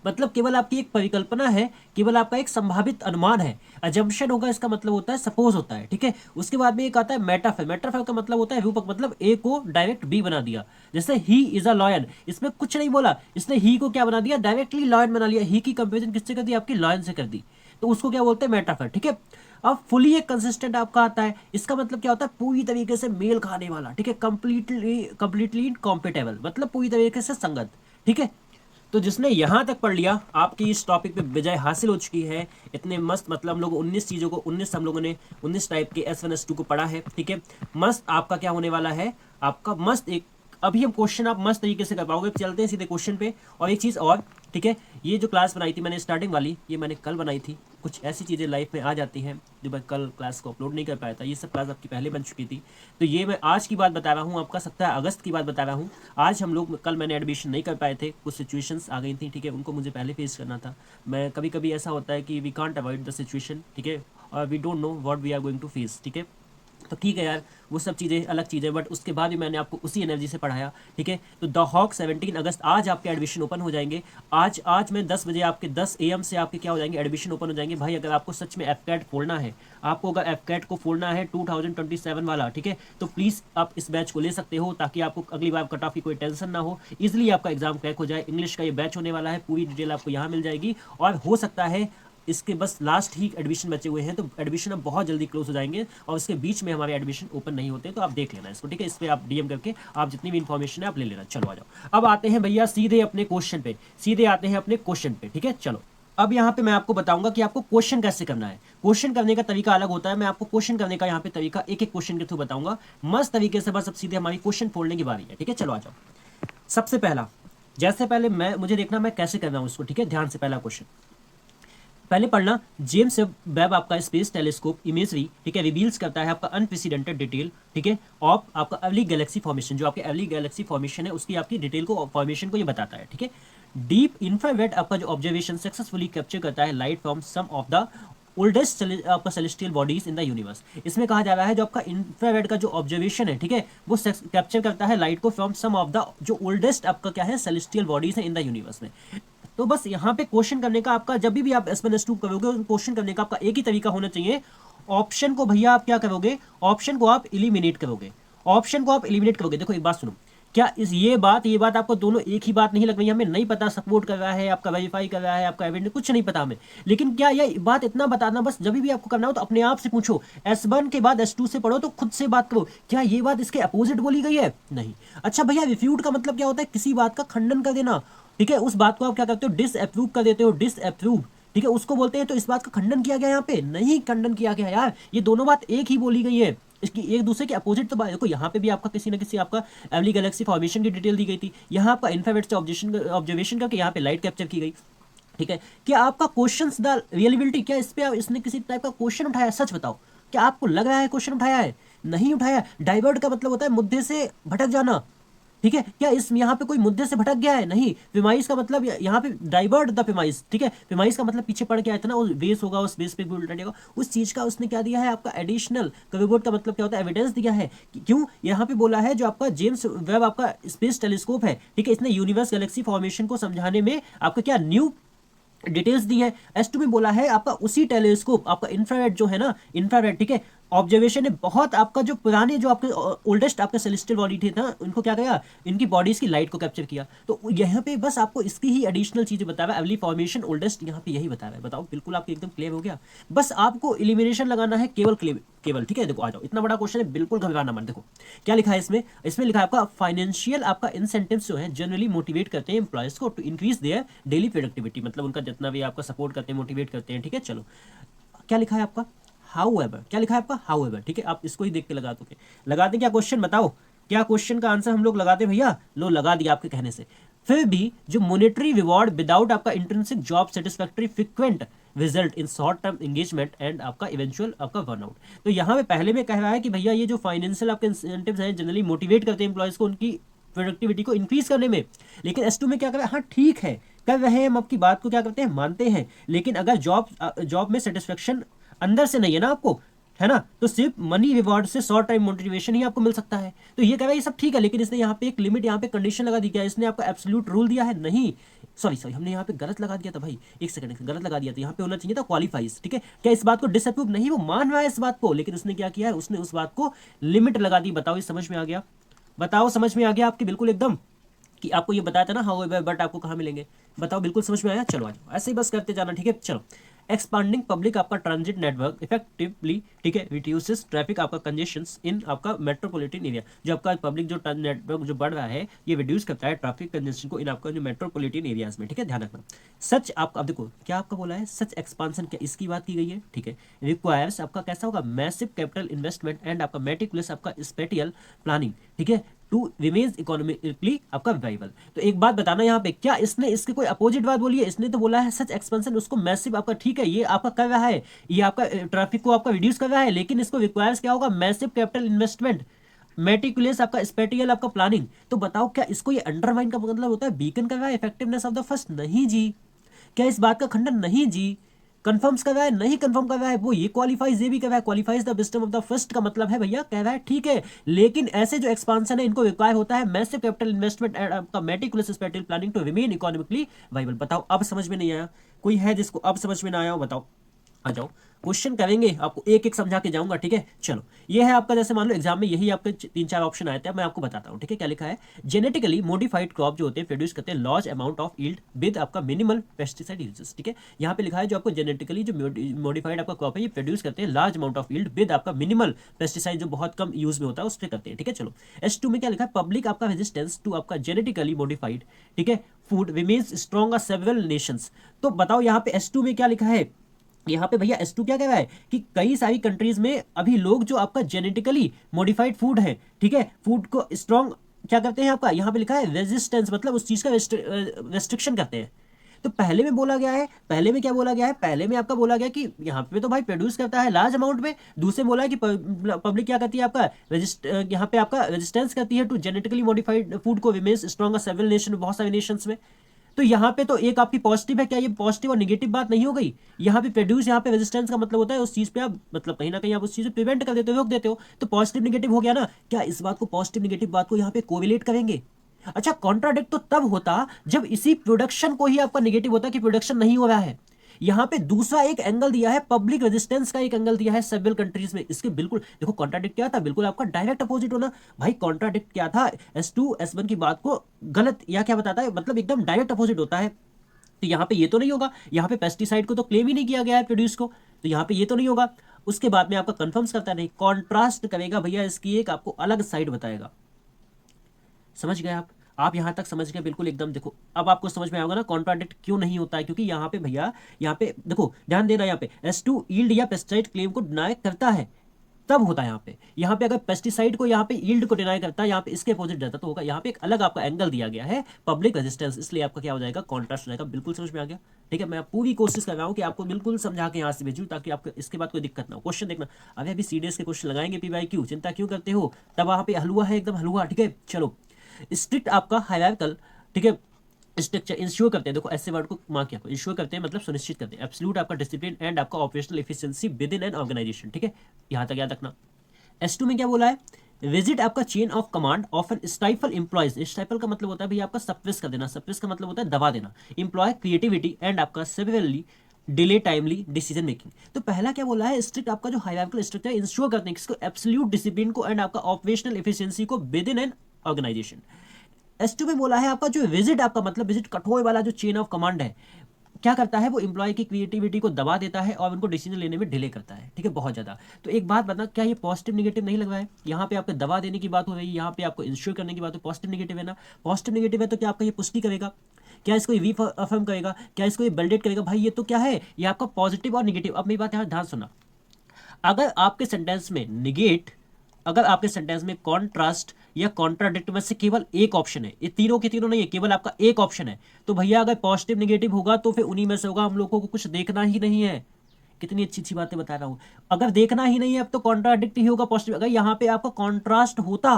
मतलब केवल आपकी एक परिकल्पना है, केवल आपका एक संभावित अनुमान है। अजम्पशन होगा, इसका मतलब होता है सपोज होता है। ठीक है, उसके बाद में एक आता है मेटाफर। मेटाफर का मतलब होता है रूपक, मतलब ए को डायरेक्ट बी बना दिया। जैसे ही इज अ लॉयन, इसमें कुछ नहीं बोला, इसने ही को क्या बना दिया, डायरेक्टली लॉयन बना लिया। ही की कंपेरिजन किससे कर दी, आपकी लॉयन से कर दी, तो उसको क्या बोलते हैं, मेटाफर। ठीक है, अब फुली एक कंसिस्टेंट आपका आता है, इसका मतलब क्या होता है, पूरी तरीके से मेल खाने वाला। ठीक है, कंप्लीटली कॉम्पिटेबल, मतलब पूरी तरीके से संगत। ठीक है, तो जिसने यहाँ तक पढ़ लिया, आपकी इस टॉपिक पे विजय हासिल हो चुकी है। इतने मस्त, मतलब हम लोग 19 चीज़ों को, 19 हम लोगों ने 19 टाइप के S1 S2 को पढ़ा है। ठीक है, मस्त आपका क्या होने वाला है, आपका मस्त एक, अभी हम क्वेश्चन आप मस्त तरीके से कर पाओगे। चलते हैं सीधे क्वेश्चन पे। और एक चीज़ और, ठीक है, ये जो क्लास बनाई थी मैंने स्टार्टिंग वाली, ये मैंने कल बनाई थी। कुछ ऐसी चीज़ें लाइफ में आ जाती हैं जो मैं कल क्लास को अपलोड नहीं कर पाया था, ये सब क्लास आपकी पहले बन चुकी थी। तो ये मैं आज की बात बता रहा हूँ, आपका 17 अगस्त की बात बता रहा हूँ। आज हम लोग, कल मैंने एडमिशन नहीं कर पाए थे, कुछ सिचुएशंस आ गई थी। ठीक है, उनको मुझे पहले फेस करना था। मैं कभी कभी ऐसा होता है कि we can't avoid the situation. ठीक है, और we don't know what we are going to face. ठीक है, तो ठीक है यार, वो सब चीज़ें अलग चीज़ें, बट उसके बाद भी मैंने आपको उसी एनर्जी से पढ़ाया। ठीक है, तो द हॉक 17 अगस्त, आज आपके एडमिशन ओपन हो जाएंगे। आज मैं 10 बजे, आपके 10 AM से आपके क्या हो जाएंगे, एडमिशन ओपन हो जाएंगे। भाई अगर आपको सच में एफकैट फोड़ना है, आपको अगर एफकैट को फोड़ना है 2027 वाला, ठीक है, तो प्लीज़ आप इस बैच को ले सकते हो, ताकि आपको अगली बार कट ऑफ की कोई टेंशन ना हो, इजिली आपका एग्जाम क्रैक हो जाए। इंग्लिश का ये बैच होने वाला है, पूरी डिटेल आपको यहाँ मिल जाएगी। और हो सकता है इसके बस लास्ट ही एडमिशन बचे हुए हैं, तो एडमिशन अब बहुत जल्दी क्लोज हो जाएंगे, और इसके बीच में हमारे एडमिशन ओपन नहीं होते, तो आप देख लेना इसको। ठीक है, इस पर आप DM करके आप जितनी भी इन्फॉर्मेशन है आप ले लेना। चलो आ जाओ, अब आते हैं भैया सीधे अपने क्वेश्चन पे, सीधे आते हैं अपने क्वेश्चन पे। ठीक है, चलो अब यहाँ पे मैं आपको बताऊंगा कि आपको क्वेश्चन कैसे करना है। क्वेश्चन करने का तरीका अलग होता है, मैं आपको क्वेश्चन करने का यहाँ पे तरीका एक एक क्वेश्चन के थ्रू बताऊंगा मस्त तरीके से। बस अब सीधे हमारी क्वेश्चन फोड़ने की बारी है। ठीक है, चलो आ जाओ। सबसे पहला, जैसे पहले मैं, मुझे देखना मैं कैसे कर रहा हूँ इसको। ठीक है, ध्यान से पहला क्वेश्चन पहले पढ़ना। जेम्स वेब आपका स्पेस टेलीस्कोप इमेजरी, ठीक है, रिवील्स करता है आपका अनप्रेसिडेंटेड डिटेल, ठीक है, ऑफ आपका अर्ली गैलेक्सी फॉर्मेशन, जो आपके अर्ली गैलेक्सी फॉर्मेशन है उसकी आपकी डिटेल को, फॉर्मेशन को ये बताता है। ठीक है, डीप इंफ्रारेड आपका जो ऑब्जर्वेशन सक्सेसफुली कैप्चर करता है light from some of the oldest आपका celestial bodies in the universe. इसमें कहा जा रहा है जो आपका इंफ्रारेड का जो ऑब्जर्वेशन है, ठीक है, वो कैप्चर करता है लाइट को फ्रॉम सम ऑफ द जो ओल्डेस्ट आपका क्या है, सेलेस्टियल बॉडीज है इन द यूनिवर्स में। तो बस यहाँ पे क्वेश्चन करने का आपका, जब भी आप S1 S2 करोगे, क्वेश्चन करने का आपका एक ही तरीका होना चाहिए। ऑप्शन को भैया आप क्या करोगे, ऑप्शन को आप इलिमिनेट करोगे, ऑप्शन को आप इलिमिनेट करोगे। देखो एक बात सुनो, क्या इस ये बात आपको दोनों एक ही बात नहीं लग रही, हमें नहीं पता सपोर्ट कर रहा है आपका, वेरीफाई कर रहा है आपका, एविडेंस कुछ नहीं पता हमें, लेकिन क्या ये बात इतना बताना, बस जब भी आपको करना हो तो अपने आप से पूछो, S1 के बाद S2 से पढ़ो तो खुद से बात करो, क्या ये बात इसके अपोजिट बोली गई है, नहीं। अच्छा भैया, रिफ्यूट का मतलब क्या होता है, किसी बात का खंडन कर देना। ठीक है, उस बात को आप क्या करते हो, डिसअप्रूव कर देते हो, डिसअप्रूव। ठीक है, उसको बोलते हैं। तो इस बात का खंडन किया गया, यहाँ पे नहीं खंडन किया गया यार, ये दोनों बात एक ही बोली गई है, इसकी एक दूसरे के अपोजिट तो बात। देखो यहाँ पे भी आपका किसी ना किसी आपका अर्ली गैलेक्सी फॉर्मेशन की डिटेल दी गई थी, यहाँ आपका इंफ्रारेड से ऑब्जर्वेशन करके यहाँ पे लाइट कैप्चर की गई। ठीक है, क्या आपका क्वेश्चन द रियलिबिलिटी, क्या इस पे इसने किसी टाइप का क्वेश्चन उठाया, सच बताओ, क्या आपको लग रहा है क्वेश्चन उठाया है, नहीं उठाया। डाइवर्ट का मतलब होता है मुद्दे से भटक जाना। ठीक है, क्या इस यहाँ पे कोई मुद्दे से भटक गया है, नहीं। पिमाइस का मतलब यहाँ पे डाइवर्ट द पिमाइस, ठीक है, पिमाइस का मतलब पीछे पड़ गया है ना, उस बेस होगा, उस बेस पे भी उल्टा, उस चीज का उसने क्या दिया है आपका एडिशनल। कविबोर्ड का मतलब क्या होता है, एविडेंस दिया है। क्यों यहाँ पे बोला है, जो आपका जेम्स वेब आपका स्पेस टेलीस्कोप है, ठीक है, इसने यूनिवर्स गैलेक्सी फॉर्मेशन को समझाने में आपका क्या न्यू डिटेल्स दी है। S2 में बोला है आपका उसी टेलीस्कोप, आपका इंफ्रारेड जो है ना, इंफ्रारेड, ठीक है, ऑब्जर्वेशन है बहुत, आपका जो पुराने जो आपके ओल्डेस्ट आपके सेलेस्टियल बॉडी थे ना, उनको क्या किया, इनकी बॉडीज की लाइट को कैप्चर किया। तो यहाँ पे बस आपको इसकी ही एडिशनल चीजें बताया है, अर्ली फॉर्मेशन ओल्डेस्ट, यहाँ पे यही बताया है। बताओ बिल्कुल आपको एकदम क्लियर हो गया। बस आपको एलिमिनेशन लगाना है केवल केवल, ठीक है। देखो आ जाओ, इतना बड़ा क्वेश्चन है, बिल्कुल घबराना मत। देखो क्या लिखा है इसमें, इसमें लिखा है आपका फाइनेंशियल आपका इंसेंटिव्स जो है जनरली मोटिवेट करते हैं एम्प्लॉयज को to increase their daily productivity, मतलब उनका जितना भी आपका सपोर्ट करते हैं, मोटिवेट करते हैं, ठीक है। चलो क्या लिखा है आपका, हाउएवर, क्या लिखा है आपका, हाउएवर, ठीक है। आप इसको ही देख के लगा दोगे, लगा दें क्या क्वेश्चन, बताओ क्या क्वेश्चन का आंसर हम लोग लगाते भैया, लो लगा दिया आपके कहने से। फिर भी जो मॉनेटरी रिवॉर्ड विदाउट आपका intrinsic job satisfactory frequent result in short term engagement and आपका इवेंचुअल आपका बर्नआउट। तो यहाँ पे पहले में कह रहा है कि भैया ये जो फाइनेंशियल आपके इंसेंटिव्स हैं जनरली मोटिवेट करते हैं एम्प्लॉयज को उनकी प्रोडक्टिविटी को इंक्रीज करने में, लेकिन S2 में क्या कर रहा है, हाँ ठीक है कर रहे हैं, हम आपकी बात को क्या करते हैं, मानते हैं, लेकिन अगर जॉब में सेटिस्फेक्शन अंदर से नहीं है ना आपको, है ना, तो सिर्फ मनी रिवॉर्ड से शॉर्ट टाइम मोटिवेशन ही आपको मिल सकता है। तो ये कह रहा है ये सब ठीक है, लेकिन इसने यहाँ पे एक लिमिट, यहाँ पे कंडीशन लगा दी, क्या इसने आपको एब्सोल्यूट रूल दिया है, नहीं, सॉरी हमने यहाँ पे गलत लगा दिया था भाई, एक सेकंड गलत लगा दिया था, यहाँ पे होना चाहिए था क्वालिफाइज, ठीक है। क्या इस बात को डिसअप्रूव नहीं, वो मान रहा है इस बात को, लेकिन उसने क्या किया है, उसने उस बात को लिमिट लगा दी। बताओ ये समझ में आ गया, बताओ समझ में आ गया आपके बिल्कुल एकदम, कि आपको ये बताया था ना हाउ बट आपको कहाँ मिलेंगे, बताओ बिल्कुल समझ में आया। चलो आ जाओ, ऐसे ही बस करते जाना, ठीक है। चलो एक्सपांडिंग पब्लिक आपका ट्रांजिट नेटवर्क इफेक्टिवली, ठीक है, रिड्यूसेस ट्रैफिक आपका कंजेशंस इन आपका मेट्रोपॉलिटन एरिया। जो आपका पब्लिक जो नेटवर्क जो बढ़ रहा है ये रिड्यूस करता है ट्रैफिक कंजेशन को इन आपका जो मेट्रोपॉलिटन एरियाज में, ठीक है, ध्यान रखना। सच आपका, अब देखो क्या आपका बोला है, सच एक्सपांशन, क्या इसकी बात की गई है, ठीक है। रिक्वायर्स आपका कैसा होगा, मैसिव कैपिटल इन्वेस्टमेंट एंड आपका मेटिकुलस आपका स्पेटियल प्लानिंग, ठीक है, टू रिमेन्स इकोनॉमिकली आपका वाइबल। तो एक बात बताना यहाँ पे, क्या इसने इसके कोई अपोजिट बात बोली है, इसने तो बोला है सच एक्सपेंशन, उसको मैसिव आपका, ठीक है, ये आपका कर रहा है, ये आपका ट्रैफिक को आपका रिड्यूस कर रहा है, लेकिन इसको रिक्वायर्स क्या होगा, मैसिव कैपिटल इन्वेस्टमेंट, मेटिकुलस आपका स्पेटियल आपका प्लानिंग। तो बताओ क्या इसको ये अंडरमाइन का मतलब होता है, बीकन कर रहा है इफेक्टिवनेस ऑफ द फर्स्ट, नहीं जी। क्या इस बात का खंडन, नहीं जी। कंफर्म्स कर रहा है, नहीं कंफर्म कर रहा है, वो ये क्वालिफाइज, ये भी कर रहा है, qualifies the wisdom of the first का मतलब है भैया कह रहा है ठीक है, लेकिन ऐसे जो एक्सपांशन है इनको रिक्वायर होता है मैसिव कैपिटल इन्वेस्टमेंट एंड आपका meticulous spatial planning to remain economically viable. बताओ अब समझ में नहीं आया, कोई है जिसको अब समझ में ना आया हो, बताओ आ जाओ, क्वेश्चन करेंगे, आपको एक एक समझा के जाऊंगा, ठीक है। चलो ये है आपका, जैसे मान लो एग्जाम में यही आपके 3-4 ऑप्शन आए थे, मैं आपको बताता हूँ, ठीक है। क्या लिखा है, जेनेटिकली मॉडिफाइड क्रॉप जो होते हैं प्रोड्यूस करते हैं large amount of yield with आपका मिनिमल पेस्टिसाइड यूजेस, ठीक है। यहाँ पे लिखा है जो आपको जेनेटिकली जो मॉडिफाइड आपका क्रॉप है ये प्रोड्यूस करते हैं large amount of yield with आपका मिनिमल पेस्टिसाइड जो बहुत कम यूज में होता है उस पर करते हैं, ठीक है। चलो S2 में क्या लिखा है, पब्लिक आपका रेजिस्टेंस टू आपका जेनेटिकली मॉडिफाइड, ठीक है, food remains strong several Nations. तो बताओ यहाँ पे S2 में क्या लिखा है, यहाँ पे भैया S2 क्या कह रहा है कि कई सारी कंट्रीज में अभी लोग जो आपका जेनेटिकली मॉडिफाइड फूड है, ठीक है, फूड को स्ट्रॉन्ग क्या करते हैं, आपका यहाँ पे लिखा है रेजिस्टेंस, मतलब उस चीज का रेस्ट्रिक्शन करते हैं। तो पहले में बोला गया है, पहले में क्या बोला गया है, पहले में आपका बोला गया कि यहाँ पे तो भाई प्रोड्यूस करता है लार्ज अमाउंट में, दूसरे बोला है कि पब्लिक क्या करती है आपका यहाँ पे आपका रेजिस्टेंस करती है टू जेनेटिकली मॉडिफाइड फूड को रिमेन्स स्ट्रॉन्ग सेवरल नेशन, बहुत सारे नेशंस में। तो यहाँ पे तो एक आपकी पॉजिटिव है, क्या ये पॉजिटिव और नेगेटिव बात नहीं हो गई, यहाँ पे प्रोड्यूस, यहाँ पे रेजिस्टेंस का मतलब होता है उस चीज पे आप मतलब कहीं ना कहीं आप उस चीज पे प्रिवेंट कर देते हो, रोक देते हो, तो पॉजिटिव नेगेटिव हो गया ना। क्या इस बात को पॉजिटिव नेगेटिव बात को यहाँ पे कोरिलेट करेंगे, अच्छा कॉन्ट्राडिक्ट तो तब होता जब इसी प्रोडक्शन को ही आपका नेगेटिव होता कि प्रोडक्शन नहीं हो रहा है। यहाँ पे दूसरा एक एंगल दिया है, पब्लिक रेजिस्टेंस का एक एंगल दिया है सेवरल कंट्रीज में, इसके बिल्कुल देखो कॉन्ट्राडिक्ट क्या था, बिल्कुल आपका डायरेक्ट अपोजिट होना भाई। कॉन्ट्राडिक्ट क्या था, S2 S1 की बात को गलत या क्या बताता है, मतलब एकदम डायरेक्ट अपोजिट होता है। तो यहाँ पे ये तो नहीं होगा, यहाँ पे पेस्टिसाइड को तो क्लेम ही नहीं किया गया है प्रोड्यूस को, तो यहाँ पे ये तो नहीं होगा। उसके बाद में आपका कंफर्म्स करता नहीं, कॉन्ट्रास्ट करेगा भैया, इसकी एक आपको अलग साइड बताएगा। समझ गए आप यहां तक समझ गए बिल्कुल एकदम। देखो अब आपको समझ में आएगा ना कॉन्ट्राडिक्ट क्यों नहीं होता है, क्योंकि यहाँ पे भैया, यहाँ पे देखो ध्यान देना, यहाँ पे S2 यील्ड या पेस्टिसाइड क्लेम को डिनाई करता है तब होता है यहाँ पे अगर पेस्टिसाइड को यहाँ पे यील्ड को डिनाई करता है, यहाँ पे इसके अपोजिट रहता तो होगा। यहाँ पे एक अलग आपका एंगल दिया गया है पब्लिक रेजिस्टेंस, इसलिए आपका क्या हो जाएगा, कॉन्ट्रास्ट हो जाएगा। बिल्कुल समझ में आ गया, ठीक है। मैं पूरी कोशिश कर रहा हूँ कि आपको बिल्कुल समझा के यहाँ से भेजूँ ताकि आपको इसके बाद कोई दिक्कत ना हो। क्वेश्चन देखना, अभी सीडीएस के क्वेश्चन लगाएंगे PYQ, चिंता क्यों करते हो, तब वहाँ पे हलवा है एकदम हलवा, ठीक है। चलो स्ट्रिक्ट आपका हायरार्किकल, ठीक है, स्ट्रक्चर इंश्योर करते हैं, देखो ऐसे वर्ड को मार्क किया, इंश्योर करते हैं मतलब सुनिश्चित करते हैं, एब्सोल्यूट आपका डिसिप्लिन एंड आपका operational efficiency within an organisation, ठीक है, यहाँ तक याद रखना। S2 में क्या बोला है, विजिट आपका chain of command of an stifle employees, stifle का मतलब होता है भैया आपका सप्रेस कर देना, सप्रेस का मतलब होता है दबा देना, एम्प्लॉय क्रिएटिविटी एंड आपका severally delay timely decision making. तो पहला क्या बोला है, स्ट्रिक्ट आपका जो हायरार्किकल स्ट्रक्चर इंश्योर करते हैं किसको, एब्सोल्यूट डिसिप्लिन को एंड आपका ऑपरेशनल एफिशिएंसी को within an organisation. S2 में बोला है आपका जो विजिट, आपका मतलब विजिट कठोर वाला जो चेन ऑफ कमांड है, क्या करता है वो एम्प्लॉय की क्रिएटिविटी को दबा देता है और उनको डिसीजन लेने में डिले करता है, ठीक है, बहुत ज्यादा। तो एक बात बता, क्या ये पॉजिटिव नेगेटिव नहीं लग रहा है? यहाँ पे आपको दबा देने की बात हो रही है, यहाँ पे आपको इंश्योर करने की बात हो, पॉजिटिव नेगेटिव है ना। पॉजिटिव नेगेटिव है तो क्या आपका ये पुष्टि करेगा, क्या इसको रीअफर्म करेगा, क्या इसको ये वैलिडेट करेगा? भाई ये तो क्या है, ये आपका पॉजिटिव और नेगेटिव। अब मेरी बात यहाँ ध्यान सुनना, अगर आपके सेंटेंस में निगेट, अगर आपके सेंटेंस में कॉन्ट्रास्ट या कॉन्ट्राडिक्ट में से केवल एक ऑप्शन है, ये तीनों के तीनों नहीं है, केवल आपका एक ऑप्शन है, तो भैया अगर पॉजिटिव नेगेटिव होगा तो फिर उन्हीं में से होगा, हम लोगों को कुछ देखना ही नहीं है। कितनी अच्छी अच्छी बातें बता रहा हूं। अगर देखना ही नहीं है अब तो कॉन्ट्राडिक्ट ही होगा पॉजिटिव। अगर यहाँ पे आपका कॉन्ट्रास्ट होता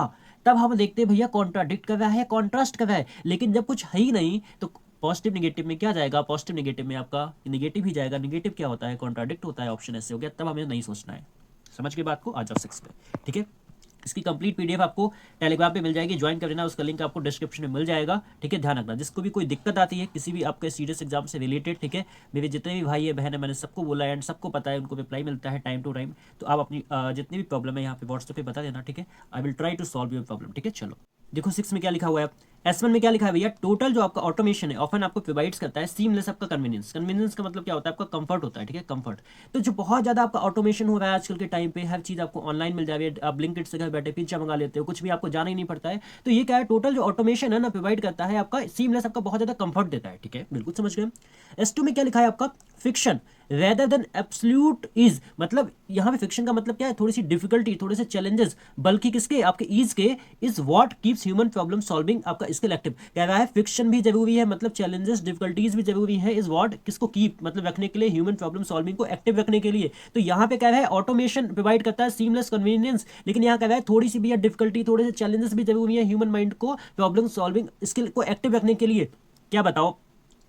तब हम देखते भैया कॉन्ट्राडिक्ट कर रहा है कॉन्ट्रास्ट कर रहा है, लेकिन जब कुछ है ही नहीं तो पॉजिटिव नेगेटिव में क्या जाएगा, पॉजिटिव नेगेटिव में आपका नेगेटिव ही जाएगा। नेगेटिव क्या होता है, कॉन्ट्राडिक्ट होता है, ऑप्शन ऐसे हो गया, तब हमें नहीं सोचना है। समझ के बात को, आ जाओ 6 पे, ठीक है। इसकी कंप्लीट पीडीएफ आपको टेलीग्राम पे मिल जाएगी, ज्वाइन कर लेना, उसका लिंक आपको डिस्क्रिप्शन में मिल जाएगा, ठीक है। ध्यान रखना, जिसको भी कोई दिक्कत आती है किसी भी आपके सीरियस एग्जाम से रिलेटेड, ठीक है, मेरे जितने भी भाई है बहन है, मैंने सबको बोला है एंड सबको पता है, उनको रिप्लाई मिलता है टाइम टू टाइम। तो आप अपनी जितनी भी प्रॉब्लम है यहाँ पे व्हाट्सएप पे बता देना, ठीक है। I will try to solve your problem, ठीक है। चलो देखो 6 में क्या लिखा हुआ है, S1 में क्या लिखा है भैया, टोटल जो आपका ऑटोमेशन है ऑफन आपको प्रोवाइड्स करता है सीमलेस आपका कन्वीनियंस। कन्वीनियंस का मतलब क्या होता है, आपका कंफर्ट होता है, ठीक है, कंफर्ट। तो जो बहुत ज्यादा आपका ऑटोमेशन हो रहा है आजकल के टाइम पे, हर चीज आपको ऑनलाइन मिल जा रही है, आप ब्लिंकिट से घर बैठे पिज्जा मंगा लेते हो, कुछ भी आपको जाना ही नहीं पड़ता है। तो ये क्या है, टोटल जो ऑटोमेशन है ना प्रोवाइड करता है आपका सीमलेस, आपका बहुत ज्यादा कंफर्ट देता है, ठीक है, बिल्कुल समझ गए। S2 में क्या लिखा है आपका, fiction rather than absolute is, मतलब यहाँ पे फिक्शन का मतलब क्या है, थोड़ी सी डिफिकल्टी, थोड़े से चैलेंजेस, बल्कि किसके, आपके ईज के, is what keeps human problem solving आपका इसके इलेक्टिव। कह रहा है फिक्शन भी जरूरी है, मतलब चैलेंजेस डिफिकल्टीज भी जरूरी है, इज व्हाट किसको कीप मतलब रखने के लिए, ह्यूमन प्रॉब्लम सॉल्विंग को एक्टिव रखने के लिए। तो यहाँ पे कह रहा है ऑटोमेशन प्रोवाइड करता है सीमलेस कन्वीनियंस, लेकिन यहाँ कह रहा है थोड़ी सी भी डिफिकल्टी, थोड़े से चैलेंजेस भी जरूरी है ह्यूमन माइंड को प्रॉब्लम सॉल्विंग स्किल को एक्टिव रखने के लिए। क्या बताओ,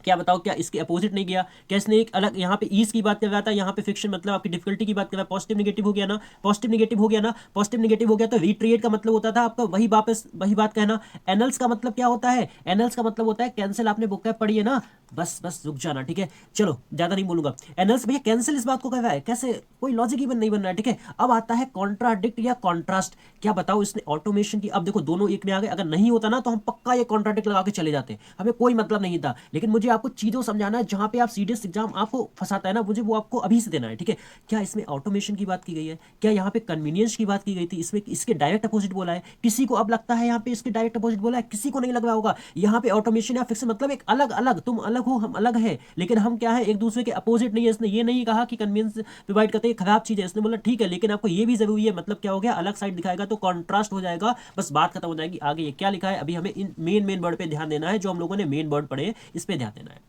क्या बताओ, क्या इसके अपोजिट नहीं गया? क्या इसने एक अलग, यहाँ पे ईज की बात कर रहा था, यहाँ पे फिक्शन मतलब आपकी डिफिकल्टी की बात कर रहा है। पॉजिटिव नेगेटिव हो गया ना, पॉजिटिव नेगेटिव हो गया ना, पॉजिटिव नेगेटिव हो गया। तो रिट्रिएट का मतलब होता था आपका वही वापस वही बात कहना। एनल्स का मतलब क्या होता है, एनल्स का मतलब होता है कैंसिल। आपने बुक कैप पढ़ी है ना, बस बस रुक जाना, ठीक है। चलो ज्यादा नहीं बोलूंगा। एनल्स भैया कैंसिल इस बात को कह रहा है, कैसे, कोई लॉजिक ही नहीं बन रहा है, ठीक है। अब आता है कॉन्ट्राडिक्ट या कॉन्ट्रास्ट। क्या बताओ इसने ऑटोमेशन की, अब देखो दोनों एक में आ गए, अगर नहीं होता ना तो हम पक्का ये कॉन्ट्राडिक्ट लगा के चले जाते, हमें कोई मतलब नहीं था। लेकिन मुझे आपको चीजों समझाना है, जहां पे आप सीरियस एग्जाम आपको फंसाता है ना, मुझे वो आपको अभी से देना है, ठीक है। क्या इसमें ऑटोमेशन की बात की गई है, क्या यहाँ पे कन्वीनियंस की बात की गई थी, इसमें इसके डायरेक्ट अपोजिट बोला है। किसी को अब लगता है यहाँ पे इसके डायरेक्ट अपोजिट बोला है, किसी को नहीं लग रहा होगा। यहाँ पे ऑटोमेशन या फिक्शन मतलब एक अलग अलग, तुम अलग हो हम अलग है, लेकिन हम क्या है एक दूसरे के अपोजिट नहीं है। इसने ये नहीं कहा कि कन्वीनियंस प्रोवाइड करते हैं खराब चीज है, इसने बोला ठीक है लेकिन आपको ये भी जरूरी है, मतलब क्या हो गया, अलग साइड दिखाएगा तो कॉन्ट्रास्ट हो जाएगा, बस बात खत्म हो जाएगी। आगे ये क्या लिखा है, अभी हमें इन मेन वर्ड पे ध्यान देना है, जो हम लोगों ने मेन वर्ड पढ़े इस पे ध्यान देना है।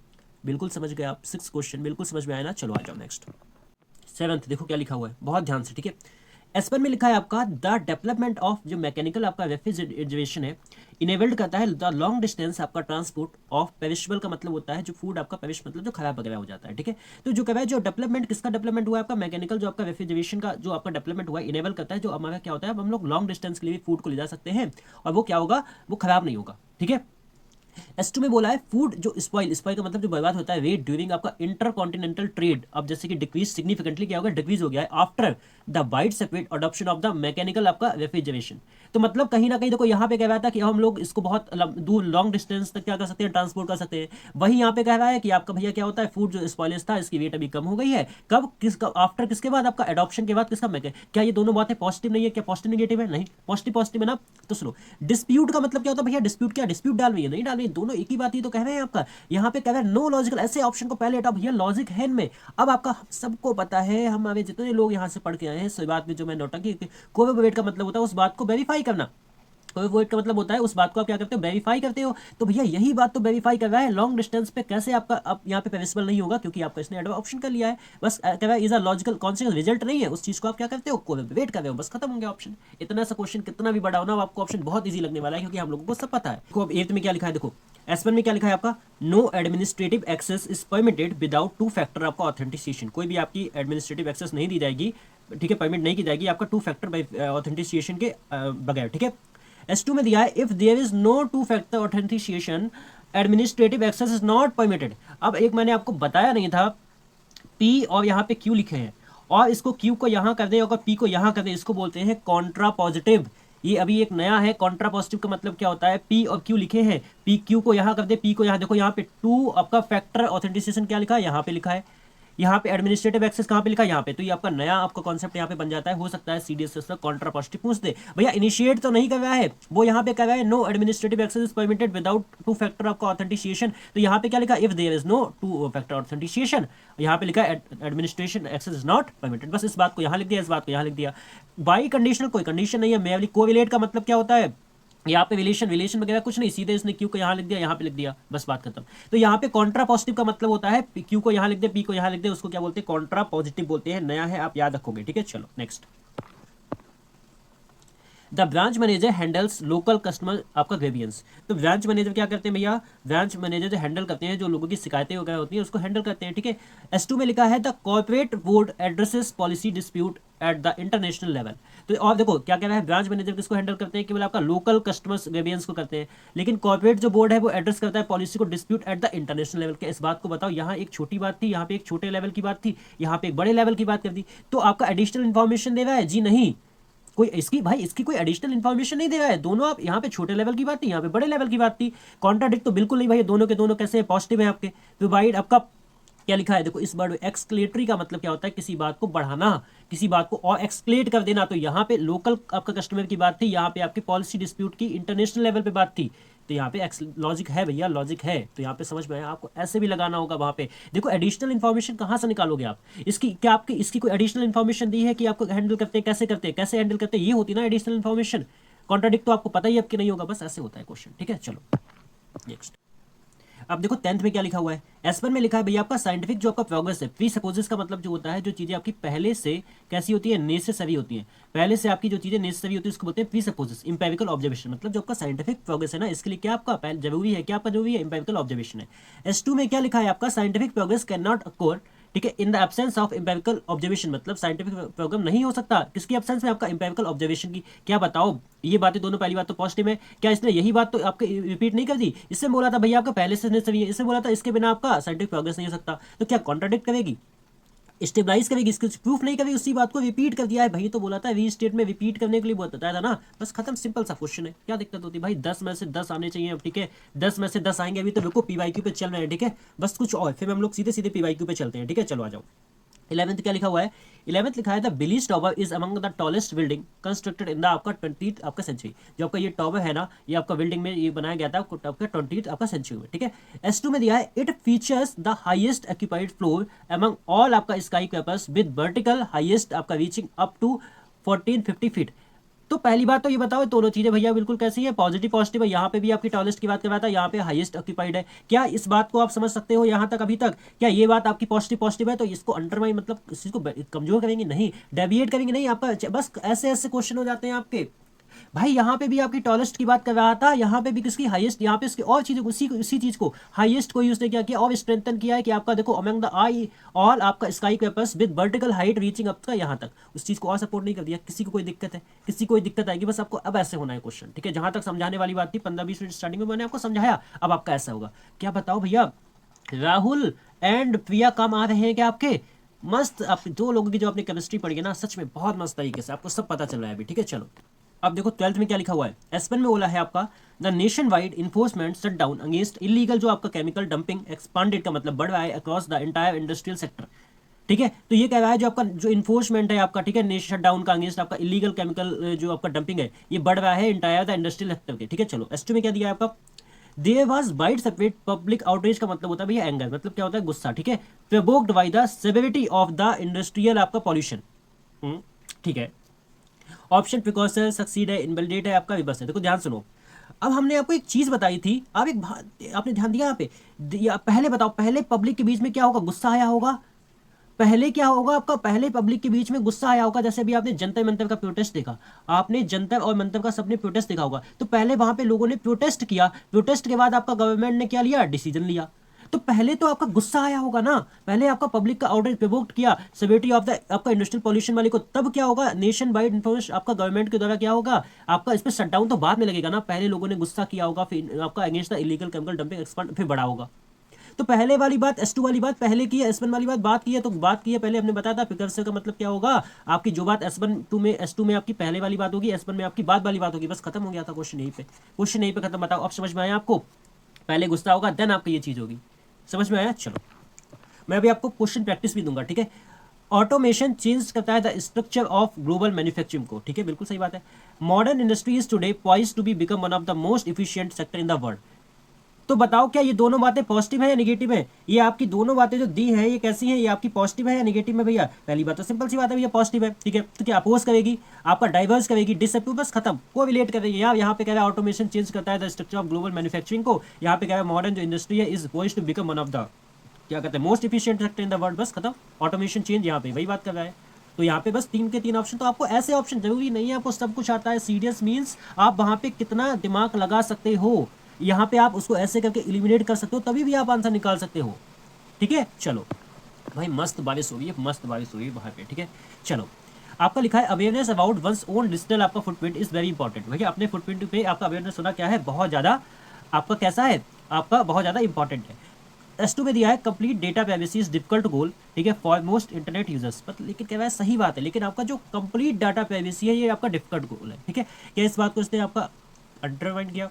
बिल्कुल समझ गए आप, 6 क्वेश्चन बिल्कुल समझ में आया ना। चलो आ जाओ नेक्स्ट 7th, देखो क्या लिखा हुआ है, बहुत ध्यान से, ठीक है। S1 में लिखा है आपका द डेवलपमेंट ऑफ जो मैकेनिकल आपका रेफ्रिजरेशन है इनेबल्ड करता है द लॉन्ग डिस्टेंस आपका ट्रांसपोर्ट ऑफ पेरिशेबल का मतलब होता है जो फूड आपका पेरिश मतलब जो खराब वगैरह हो जाता है, ठीक है। तो जो कह रहा है जो डेवलपमेंट किसका डेवलपमेंट हुआ है आपका मैकेनिकल जो आपका रेफ्रिजरेशन का जो आपका डेवलपमेंट हुआ है इनेबल करता है, जो हमारा क्या होता है हम लोग लॉन्ग डिस्टेंस के लिए फूड को ले जा सकते हैं और वो क्या होगा, वो खराब नहीं होगा, ठीक है। S2 में बोला है फूड जो स्पॉइल का मतलब जो बर्बाद होता है वेट ड्यूरिंग आपका इंटर कॉन्टिनेंटल ट्रेड, अब जैसे कि डिक्रीज सिग्निफिकेंटली क्या होगा, डिक्रीज हो गया है after the wide separate adoption of the mechanical आपका रेफ्रिजरेशन। तो मतलब कहीं ना कहीं देखो यहाँ पे कह रहा था कि हम लोग इसको बहुत दूर लॉन्ग डिस्टेंस तक क्या कर सकते हैं, ट्रांसपोर्ट कर सकते हैं। वही यहाँ पे कह रहा है कि आपका भैया क्या होता है फूड जो स्पॉइलेज था इसकी वेट अभी कम हो गई है, कब किसका आफ्टर किसके बाद आपका एडॉप्शन के बाद किसका क्या ये दोनों बातें पॉजिटिव नहीं है, क्या पॉजिटिव नेगेटिव है, नहीं पॉजिटिव पॉजिटिव है ना। तो सुनो डिस्प्यूट का मतलब क्या होता है भैया, डिस्प्यूट क्या डिस्प्यूट डाल रही है, नहीं डाल रही, दोनों एक ही बात ही तो कह रहे हैं आपका। यहाँ पे कह रहा है नो लॉजिकल, ऐसे ऑप्शन को पहले हटाओ भैया, लॉजिक है इनमें। अब आपका सबको पता है, हमारे जितने लोग यहाँ से पढ़ के आए हैं इस बात में जो मैं नोटा कि कोवेट का मतलब होता है उस बात को वेरीफाई करना, कोवेट का मतलब होता है उस बात को आप क्या करते हो, वेरीफाई करते हो। तो भैया यही बात तो वेरीफाई कर रहा है, लॉन्ग डिस्टेंस पे कैसे आपका अब यहाँ पे पेरिशेबल नहीं होगा क्योंकि आपका इसने ऑप्शन कर लिया है, बस कह रहा है is a logical consequence, result नहीं है उस चीज को आप क्या करते हो, कोवेट कर रहे हो, बस खत्म हो गया ऑप्शन। इतना सा क्वेश्चन कितना भी बड़ा हो ना आपको ऑप्शन बहुत ईजी लगने वाला है क्योंकि हम लोगों को सब पता है। देखो अब 8th में क्या लिखा है, देखो S1 में क्या लिखा है आपका no administrative access is permitted without 2 factor आपका ऑथेंटिसिएशन, कोई भी आपकी एडमिनिस्ट्रेटिव एक्सेस नहीं दी जाएगी, ठीक है, परमिट नहीं की जाएगी आपका 2 फैक्टर बाय ऑथेंटिसिएशन के बगैर, ठीक है। S2 में दिया है if there is no 2 factor authentication administrative access is not permitted. अब एक मैंने आपको बताया नहीं था पी और यहाँ पे क्यू लिखे हैं, और इसको क्यू को यहाँ कर दें और पी को यहाँ कर दें, इसको बोलते हैं कॉन्ट्रा पॉजिटिव। ये अभी एक नया है। कॉन्ट्रा पॉजिटिव का मतलब क्या होता है, पी और क्यू लिखे हैं, पी क्यू को यहाँ कर दे, पी को यहाँ, देखो यहाँ पे 2 आपका फैक्टर ऑथेंटिकेशन क्या लिखा है, यहाँ पे लिखा है, यहाँ पे एडमिनिस्ट्रेटिव एक्सेस कहाँ पे लिखा है, यहाँ पे। तो ये आपका नया आपका कॉन्सेप्ट यहाँ पे बन जाता है। हो सकता है सीडीएस से कॉन्ट्रा पॉजिटिव पूछ दे, भैया इनिशिएट तो नहीं कर रहा है वो, यहाँ पे कर रहा है no administrative access is permitted without 2 factor आपका ऑथेंटिकेशन। तो यहाँ पे क्या लिखा, if there is no 2 factor authentication, यहाँ पे लिखा है administration access is not permitted. बस इस बात को यहाँ लिख दिया, इस बात को यहाँ लिख दिया। बाई कंडीशनल कोई कंडीशन नहीं है, मेयरली कोरिलेट का मतलब क्या होता है, यहाँ पे रिलेशन वगैरह कुछ नहीं, सीधे इसने क्यू को यहाँ लिख दिया, यहाँ पे लिख दिया, बस बात खत्म। तो यहाँ पे कॉन्ट्रा पॉजिटिव का मतलब होता है क्यू को यहाँ लिख दे, पी को यहाँ लिख दे, उसको क्या बोलते हैं, कॉन्ट्रा पॉजिटिव बोलते हैं। नया है, आप याद रखोगे, ठीक है। चलो next, the branch manager handles local customer आपका ग्रेवियंस। तो ब्रांच मैनेजर क्या करते हैं भैया, ब्रांच मैनेजर जो हैंडल करते हैं, जो लोगों की शिकायतें वगैरह होती हैं उसको हैंडल करते हैं, ठीक है। S2 में लिखा है the corporate board addresses policy dispute at the international level. तो और देखो क्या कह रहा है, ब्रांच मैनेजर किसको हैंडल करते हैं, केवल आपका लोकल कस्टमर्स ग्रेवियंस को करते हैं, लेकिन कॉर्पोरेट जो बोर्ड है वो एड्रेस करता है पॉलिसी को dispute at the international level के। इस बात को बताओ, यहाँ एक छोटी बात थी, यहाँ पे एक छोटे लेवल की बात थी, यहाँ पे एक बड़े लेवल की बात कर दी, तो आपका एडिशनल इन्फॉर्मेशन दे रहा है जी नहीं, कोई इसकी भाई इसकी कोई एडिशनल इन्फॉर्मेशन नहीं दे रहा है। दोनों आप यहाँ पे छोटे लेवल की बात थी, यहाँ पे बड़े लेवल की बात थी। कॉन्ट्राडिक्ट तो बिल्कुल नहीं भाई, दोनों के दोनों कैसे पॉजिटिव है आपके। तो भाई आपका क्या लिखा है, देखो इस वर्ड एक्सक्लेटरी का मतलब क्या होता है, किसी बात को बढ़ाना, किसी बात को और एक्सक्लेट कर देना। तो यहाँ पे लोकल आपका कस्टमर की बात थी, यहाँ पे आपकी पॉलिसी डिस्प्यूट की इंटरनेशनल लेवल पे बात थी। तो यहाँ पे लॉजिक है भैया, लॉजिक है। तो यहाँ पे समझ में आया, आपको ऐसे भी लगाना होगा वहाँ पे। देखो एडिशनल इन्फॉर्मेशन कहाँ से निकालोगे आप, इसकी क्या आपकी इसकी कोई एडिशनल इन्फॉर्मेशन दी है कि आपको हैंडल करते हैं, कैसे हैंडल करते हैं, ये होती ना एडिशनल इन्फॉर्मेशन। कॉन्ट्राडिक्ट तो आपको पता ही अब कि नहीं होगा, बस ऐसे होता है क्वेश्चन, ठीक है। चलो नेक्स्ट, अब देखो 10th में क्या लिखा हुआ है, S1 में लिखा है भैया आपका साइंटिफिक जो आपका प्रोग्रेस है। प्री सपोजेस का मतलब जो होता है, जो चीजें आपकी पहले से कैसी होती है, नेसेसरी होती हैं, पहले से आपकी जो चीजें नेसेसरी होती है उसको बोलते हैं प्री सपोजेस। इंपेरिकल ऑब्जर्वेशन मतलब जो आपका साइंटिफिक प्रोग्रेस है ना, इसके लिए क्या आपका पहले जरूरी है, क्या आपका जरूरी है, इंपेरिकल ऑब्जर्वेशन है। S2 में क्या लिखा है आपका, scientific progress can not acore, ठीक है, in the absence of empirical observation, मतलब साइंटिफिक प्रोग्राम नहीं हो सकता किसकी एब्सेंस में, आपका इंपेरिकल ऑब्जर्वेशन की। क्या बताओ, ये बातें दोनों, पहली बात तो पॉजिटिव है, क्या इसने यही बात तो आपके रिपीट नहीं कर दी, इससे बोला था भैया आपका पहले से नेसेसरी है, इससे बोला था इसके बिना आपका साइंटिफिक प्रोग्रेस नहीं हो सकता। तो क्या कॉन्ट्राडिक्ट करेगी, स्टेबलाइज करेगी, इसको प्रूफ नहीं करेगी, उसी बात को रिपीट कर दिया है भाई। तो बोला था रीस्टेट में रिपीट करने के लिए बताया था ना, बस खत्म, सिंपल सा क्वेश्चन है। क्या दिक्कत होती है भाई, 10 में से 10 आने चाहिए, ठीक है, 10 में से 10 आएंगे। अभी तो बिल्कुल पीवाईक्यू पे चल रहे हैं, ठीक है, बस कुछ और फिर हम लोग सीधे सीधे पीवाईक्यू पे चलते हैं, ठीक है। चलो आ जाओ, 11th क्या लिखा हुआ है, 11th लिखा है the Belize tower is among the tallest building constructed in the आपका 20th आपका सेंचुरी। जो आपका ये टॉवर है ना, ये आपका बिल्डिंग में ये बनाया गया था आपका 20th आपका सेंचुरी में, ठीक है। S2 में दिया है it features the highest occupied floor among all आपका skyscrapers with vertical highest आपका रीचिंग अप टू 1450 फीट। तो पहली बात तो ये बताओ, दोनों चीजें भैया बिल्कुल कैसी है, पॉजिटिव है। यहाँ पे भी आपकी टॉलेस्ट की बात कर रहा था, यहाँ पे हाईएस्ट ऑक्यूपाइड है। क्या इस बात को आप समझ सकते हो यहाँ तक, अभी तक क्या ये बात आपकी पॉजिटिव है, तो इसको अंडरमाइन मतलब इसको कमजोर करेंगे नहीं, डेविएट करेंगे नहीं, आपका बस ऐसे ऐसे क्वेश्चन हो जाते हैं आपके। भाई यहाँ पे भी आपकी टॉलेस्ट की बात कर रहा था, यहाँ पे भी किसकी हाईएस्ट, यहाँ पे इसकी और चीजें उसी चीज को हाईएस्ट को यूज ने क्या किया और स्ट्रेंथन किया है कि आपका देखो अमंग द आई ऑल आपका skyscrapers with vertical height reaching up का यहाँ तक, उस चीज को और सपोर्ट नहीं कर दिया। किसी को कोई दिक्कत है, किसी को कोई दिक्कत आएगी, बस आपको अब ऐसे होना है क्वेश्चन, ठीक है। जहां तक समझाने वाली बात थी 15-20 मिनट स्टार्टिंग में मैंने आपको समझाया, अब आपका ऐसा होगा। क्या बताओ भैया, राहुल एंड प्रिया काम आ रहे हैं क्या आपके, मस्त। आप दो लोगों की जो आपने केमिस्ट्री पढ़ी है ना, सच में बहुत मस्त तरीके से आपको सब पता चल रहा है अभी, ठीक है। चलो अब देखो 12th में क्या लिखा हुआ है, S1 में बोला है आपका the nation wide enforcement shut down against illegal जो आपका केमिकल डंपिंग एक्सपांडेड का मतलब बढ़ रहा है across the entire industrial sector, ठीक है। तो ये कह रहा है जो आपका जो इन्फोर्समेंट है आपका, ठीक है, नेशन शट डाउन का अगेंस्ट आपका इलीगल केमिकल जो आपका डंपिंग है ये बढ़ रहा है इंटायर द इंडस्ट्रियल सेक्टर के, ठीक है। चलो S2 में क्या दिया है आपका, there was wide separate public outreach का मतलब होता है भैया एंगर, मतलब क्या होता है गुस्सा, ठीक है, provoked by the severity of the industrial आपका पॉल्यूशन, ठीक है। ऑप्शन प्रिकॉशन सक्सीड है, इनवैलिडेट है, आपका विबस है। देखो ध्यान सुनो, अब हमने आपको एक चीज बताई थी, आप आपने ध्यान दिया यहाँ पे, पहले बताओ, पहले पब्लिक के बीच में क्या होगा, गुस्सा आया होगा। पहले क्या होगा आपका, पहले पब्लिक के बीच में गुस्सा आया होगा। जैसे अभी आपने जंतर मंतर का प्रोटेस्ट देखा, आपने जंतर और मंतर का सबने प्रोटेस्ट देखा होगा, तो पहले वहां पे लोगों ने प्रोटेस्ट किया, प्रोटेस्ट के बाद आपका गवर्नमेंट ने क्या लिया, डिसीजन लिया। तो पहले तो आपका गुस्सा आया होगा ना, पहले आपका पब्लिक का आउटरीच प्रोवोक्ड किया सेवेरिटी ऑफ द आपका इंडस्ट्रियल पॉल्यूशन वाले को, तब क्या होगा, नेशन वाइड इन्फॉर्मेशन आपका गवर्नमेंट के द्वारा क्या होगा, आपका इस पर शटडाउन तो बाद में लगेगा ना, पहले लोगों ने गुस्सा किया होगा, फिर आपका against the illegal chemical dumping expand फिर बड़ा होगा। तो पहले वाली बात S2 वाली बात पहले की है, S1 वाली बात की है, तो बात की है पहले हमने बताया था प्रिकर्सर का मतलब क्या होगा, आपकी जो बात S2 में आपकी पहले वाली बात होगी, S1 में आपकी बाद वाली बात होगी, बस खत्म हो गया था क्वेश्चन यहीं पे, क्वेश्चन यहीं पे खत्म। बताओ अब समझ में आया आपको, पहले गुस्सा होगा देन आपको ये चीज होगी, समझ में आया। चलो मैं अभी आपको क्वेश्चन प्रैक्टिस भी दूंगा, ठीक है। ऑटोमेशन चेंज करता है the structure of global manufacturing को, ठीक है, बिल्कुल सही बात है। Modern industry is today poised to be become one of the most efficient sector in the world. तो बताओ क्या ये दोनों बातें पॉजिटिव है या नेगेटिव है, ये आपकी दोनों बातें जो दी हैं ये कैसी हैं, ये आपकी पॉजिटिव है या नेगेटिव है भैया। पहली बात तो सिंपल सी बात है भैया पॉजिटिव है, ठीक है। तो क्या अपोज करेगी, आपका डाइवर्स करेगी, डिसअप्रूव, बस खत्म, को रिलेट करेगी। यहाँ पे कह रहा है ऑटोमेशन चेंज करता है the structure of global manufacturing को, यहाँ पे कह रहा है मॉडर्न जो इंडस्ट्री है is poised to become one of the क्या कहते हैं most efficient sector in the world, बस खत्म। ऑटोमेशन चेंज यहाँ पे वही बात कर रहा है। तो यहाँ पे बस 3 के 3 ऑप्शन, तो आपको ऐसे ऑप्शन जरूरी नहीं है आपको सब कुछ आता है। सीरियस मींस आप वहां पे कितना दिमाग लगा सकते हो, यहाँ पे आप उसको ऐसे करके एलिमिनेट कर सकते हो, तभी भी आप आंसर निकाल सकते हो, ठीक है। चलो भाई मस्त बारिश हो रही है, मस्त बारिश हो रही है वहाँ पे, ठीक है। चलो आपका लिखा है awareness about one's own digital आपका फुटप्रिंट इज वेरी इंपॉर्टेंट। भैया अपने फुटप्रिंट पे आपका अवेयरनेस होना क्या है, बहुत ज़्यादा आपका कैसा है, आपका बहुत ज़्यादा इंपॉर्टेंट है। S2 में दिया है complete data privacy is difficult goal, ठीक है, फॉर मोस्ट इंटरनेट यूजर्स। लेकिन कह रहा है सही बात है, लेकिन आपका जो कंप्लीट डाटा प्राइवेसी है ये आपका डिफिकल्ट गोल है, ठीक है। क्या इस बात को इसने आपका अंडरमाइन किया,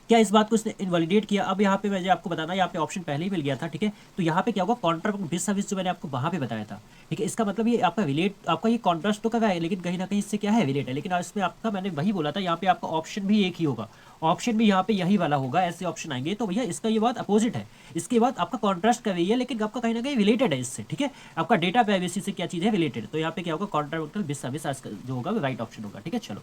क्या इस बात को इसने इनवैलिडेट किया। अब यहाँ पे मुझे आपको बताना, यहाँ पे ऑप्शन पहले ही मिल गया था, ठीक है। तो यहाँ पे क्या होगा, कॉन्ट्रास्ट डिस सर्विस जो मैंने आपको वहाँ पे बताया था, ठीक है। इसका मतलब ये आपका रिलेट, आपका ये कॉन्ट्रास्ट तो कर रहा है लेकिन कहीं ना कहीं इससे क्या है रिलेट है, लेकिन इसमें आपका मैंने वही बोला था, यहाँ पे आपका ऑप्शन भी एक ही होगा, ऑप्शन भी यहाँ पे यही वाला होगा, ऐसे ऑप्शन आएंगे। तो भैया इसका ये बात अपोजिट है, इसके बाद आपका कॉन्ट्रास्ट कर रही है लेकिन आपका कहीं ना कहीं रिलेटेड है इससे, ठीक है। आपका डेटा प्राइवेसी से क्या चीज़ है रिलेटेड, तो यहाँ पे क्या होगा कॉन्ट्राक्ट डिस सर्विस जो होगा वो राइट ऑप्शन होगा, ठीक है। चलो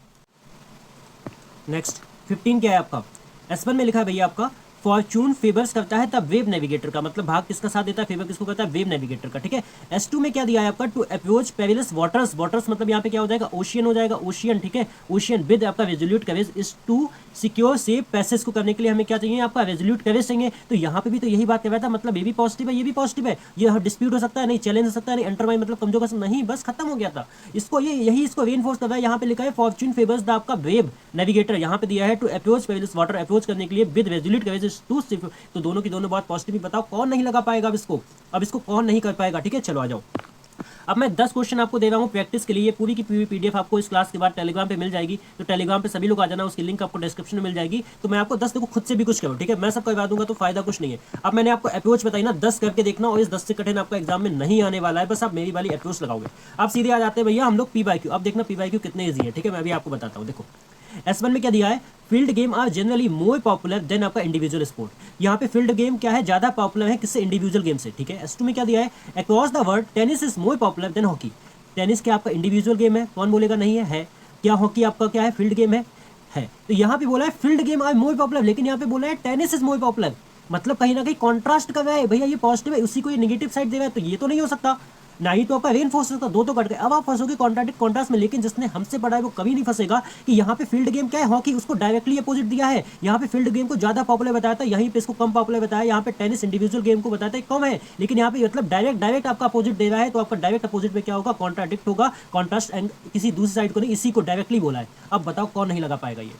नेक्स्ट 15 क्या है आपका, S1 में लिखा है भैया आपका फॉर्चून फेवर्स करता है तब वेब नेविगेटर का, मतलब भाग किसका साथ देता है, फेवर किसको करता है, वेब नेविगेटर का, ठीक है। S2 में क्या दिया है आपका to approach perilous waters, waters मतलब यहाँ पे क्या हो जाएगा ओशियन हो जाएगा, ओशियन, ठीक है। ओशियन विद आपका resolute coverage is to secure safe passage को करने के लिए हमें क्या चाहिए, आपका रेजोल्यूट कवरेज चाहिए। तो यहाँ पे भी तो यही बात कर रहा था, मतलब ये भी पॉजिटिव है ये भी पॉजिटिव है, ये डिस्प्यूट हो सकता है नहीं, चैलेंज हो सकता है नहीं, अंडरमाइन मतलब कमजोर कर नहीं, बस खत्म हो गया था। इसको ये यही इसको रेनफोर्स कर रहा है। यहाँ पे लिखा है फॉर्चून फेवर्स द आपका वेब नेविगेटर, यहाँ पे दिया है to approach perilous water, approach करने के लिए with resolute coverage is to, तो दोनों की दोनों बात पॉजिटिव। बताओ कौन नहीं लगा पाएगा अब इसको कौन नहीं कर पाएगा, ठीक है। चलो आ जाओ, अब मैं 10 क्वेश्चन आपको दे रहा हूँ प्रैक्टिस के लिए, पूरी की पूरी पीडीएफ आपको इस क्लास के बाद टेलीग्राम पे मिल जाएगी, तो टेलीग्राम पे सभी लोग आ जाना, उसकी लिंक आपको डिस्क्रिप्शन में मिल जाएगी। तो मैं आपको 10 देखो खुद से भी कुछ करो, ठीक है, मैं सब करवा दूंगा तो फायदा कुछ नहीं है। अब मैंने आपको अप्रोच बताई ना, 10 करके देखना, और इस 10 से कठिन आपका एग्जाम में नहीं आने वाला है, बस आप मेरी वाली अप्रोच लगाओगे। आप सीधे आ जाते हैं भैया हम लोग PYQ, अब देखना PYQ कितने ईजी है, ठीक है। मैं अभी आपको बताता हूँ, देखो S1 में क्या दिया है, field game are generally more popular than आपका इंडिविजुअल स्पोर्ट। यहाँ पे फील्ड गेम क्या है, ज्यादा पॉपुलर है किससे, इंडिविजुअल गेम से, ठीक है। S2 में क्या दिया है, across the world tennis is more popular than hockey. Tennis क्या आपका इंडिविजुअल गेम है, कौन बोलेगा नहीं है क्या हॉकी आपका क्या है फील्ड गेम है। तो यहाँ पे बोला है field game are more popular, लेकिन यहाँ पे बोला है टेनिस इज मोर पॉपुलर, मतलब कहीं ना कहीं कॉन्ट्रास्ट कर रहा है भैया, ये पॉजिटिव है उसी को ये नेगेटिव साइड दे रहा है, तो ये तो नहीं हो सकता ना ही, तो आपका रेनफोर्स का दो तो कट गए। अब आप फंसोगे कॉन्ट्राडिक्ट कॉन्ट्रास्ट में, लेकिन जिसने हमसे पढ़ा है वो कभी नहीं फंसेगा कि यहाँ पे फील्ड गेम क्या है, हॉकी उसको डायरेक्टली अपोजिट दिया है। यहाँ पे फील्ड गेम को ज्यादा पॉपुलर बताया था, यहीं पे इसको कम पॉपुलर बताया, यहाँ पे टेनिस इंडिविजुअल गेम को बताया था कम है, लेकिन यहाँ पे मतलब डायरेक्ट आपका अपोजिट दे रहा है। तो आपका डायरेक्ट अपोजिट में क्या होगा, कॉन्ट्राडिक्ट होगा, कॉन्ट्रास्ट एंड किसी दूसरी साइड को नहीं, इसी को डायरेक्टली बोला है। अब बताओ कौन नहीं लगा पाएगा ये।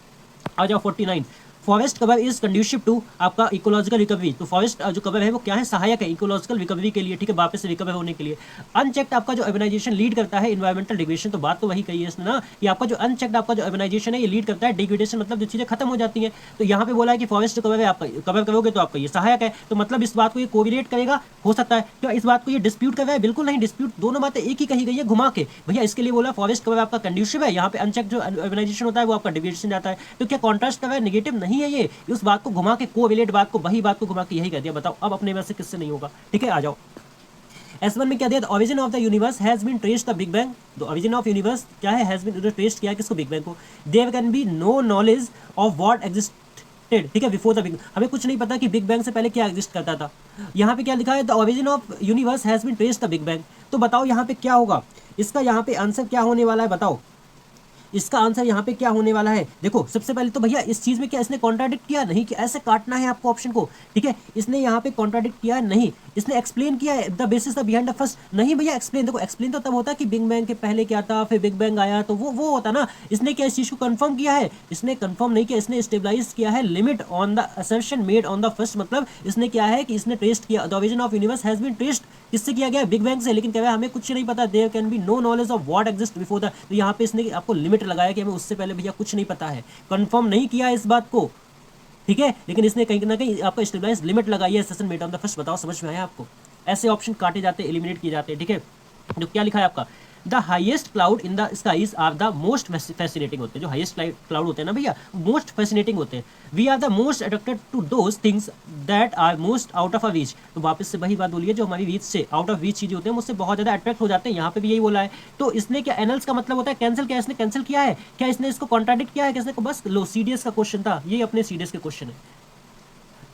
आ जाओ 49, forest cover is conducive to आपका इकोलॉजिकल रिकवरी। तो फॉरेस्ट जो कवर है वो क्या है, सहायक है इकोलॉजिकल रिकवरी के लिए, ठीक है, वापस से रिकवर होने के लिए। अनचेक्ड आपका जो अर्बनाइजेशन लीड करता है इन्वायरमेंटल डिग्रेडेशन, तो बात तो वही कही है इसने ना कि आपका जो अनचेक्ड आपका जो अर्बनाइजेशन है ये लीड करता है डिग्रेडेशन, मतलब जो चीजें खत्म हो जाती हैं। तो यहाँ पे बोला है कि फॉरेस्ट कवर है आपका, कवर करोगे तो आपका ये सहायक है, तो मतलब इस बात को ये कोरिलेट करेगा, हो सकता है तो इस बात को ये डिस्प्यूट कर रहा है, बिल्कुल नहीं डिस्प्यूट, दोनों बातें एक ही कही गई है घुमा के भैया। इसके लिए बोला फॉरेस्ट कवर आपका कंड्यूसिव है, यहाँ पे अनचेक्ड जो अर्बनाइजेशन होता है वो आपका डिग्रेडेशन जाता है। तो क्या कॉन्ट्रास्ट कर रहा है, नेगेटिव नहीं है ये, उस बात को घुमा के कोरिलेट बात को, वही बात को घुमा के यही कह दिया। बताओ अब अपने में से किससे नहीं होगा, ठीक है। आ जाओ S1 में क्या दिया, origin of the universe has been traced the big bang. The origin of universe क्या है, हैज बीन ट्रेस्ड किया किसको, बिग बैंग को। There can be no knowledge of what existed, ठीक है, बिफोर द बिग, हमें कुछ नहीं पता कि बिग बैंग से पहले क्या एग्जिस्ट करता था। यहाँ पे क्या लिखा है, the origin of universe has been traced the big bang. तो बताओ यहाँ पे क्या होगा, इसका यहाँ पे आंसर क्या होने वाला है, बताओ इसका आंसर यहाँ पे क्या होने वाला है, देखो सबसे पहले तो भैया इस चीज में क्या इसने कॉन्ट्राडिक्ट किया नहीं, कि ऐसे काटना है आपको ऑप्शन को, ठीक है, इसने यहाँ पे कॉन्ट्राडिक्ट किया नहीं, इसने एक्सप्लेन किया है the basis the behind the first, नहीं भैया एक्सप्लेन, देखो एक्सप्लेन तो तब होता है कि बिग बैंग के पहले क्या था, फिर बिग बैंग आया तो वो होता ना, इसने क्या इस चीज को कंफर्म किया है, इसने कंफर्म नहीं किया, इसने स्टेबलाइज किया है limit on the assertion made on the first, मतलब इसने क्या है कि इसने ट्रेस्ट किया, the origin of universe has been traced किससे किया गया, बिग बैंग से, लेकिन क्या है हमें कुछ नहीं पता, there can be no knowledge of what exist before the, तो यहाँ पे इसने आपको लिमिट लगाया कि हमें उससे पहले भैया कुछ नहीं पता है, कंफर्म नहीं किया इस बात को, ठीक है, लेकिन इसने कहीं ना कहीं आपको स्टेबलाइज लिमिट लगाई है session made on the first, बताओ समझ में आया आपको, ऐसे ऑप्शन काटे जाते हैं, एलिमिनेट किए जाते हैं, ठीक है, जो क्या लिखा है आपका, the highest cloud in the skies are the most fascinating होते हैं, जो हाइएस्ट क्लाउड होते हैं ना भैया मोस्ट फैसिनेटिंग होते हैं, we are the most attracted to those things that are most out of a reach, तो वापस से वही बात बोलिए, जो हमारी रीच से आउट ऑफ रीच चीजें होते हैं मुझसे बहुत ज्यादा अट्रैक्ट हो जाते हैं, यहाँ पे भी यही बोला है, तो इसने क्या एनल्स का मतलब होता है कैंसिल, क्या इसने कैंसिल किया है, क्या इसने इसको कॉन्ट्राडिक्ट किया है, किसने को, बस लो सीडीएस का क्वेश्चन था ये, अपने सीडीएस के क्वेश्चन है,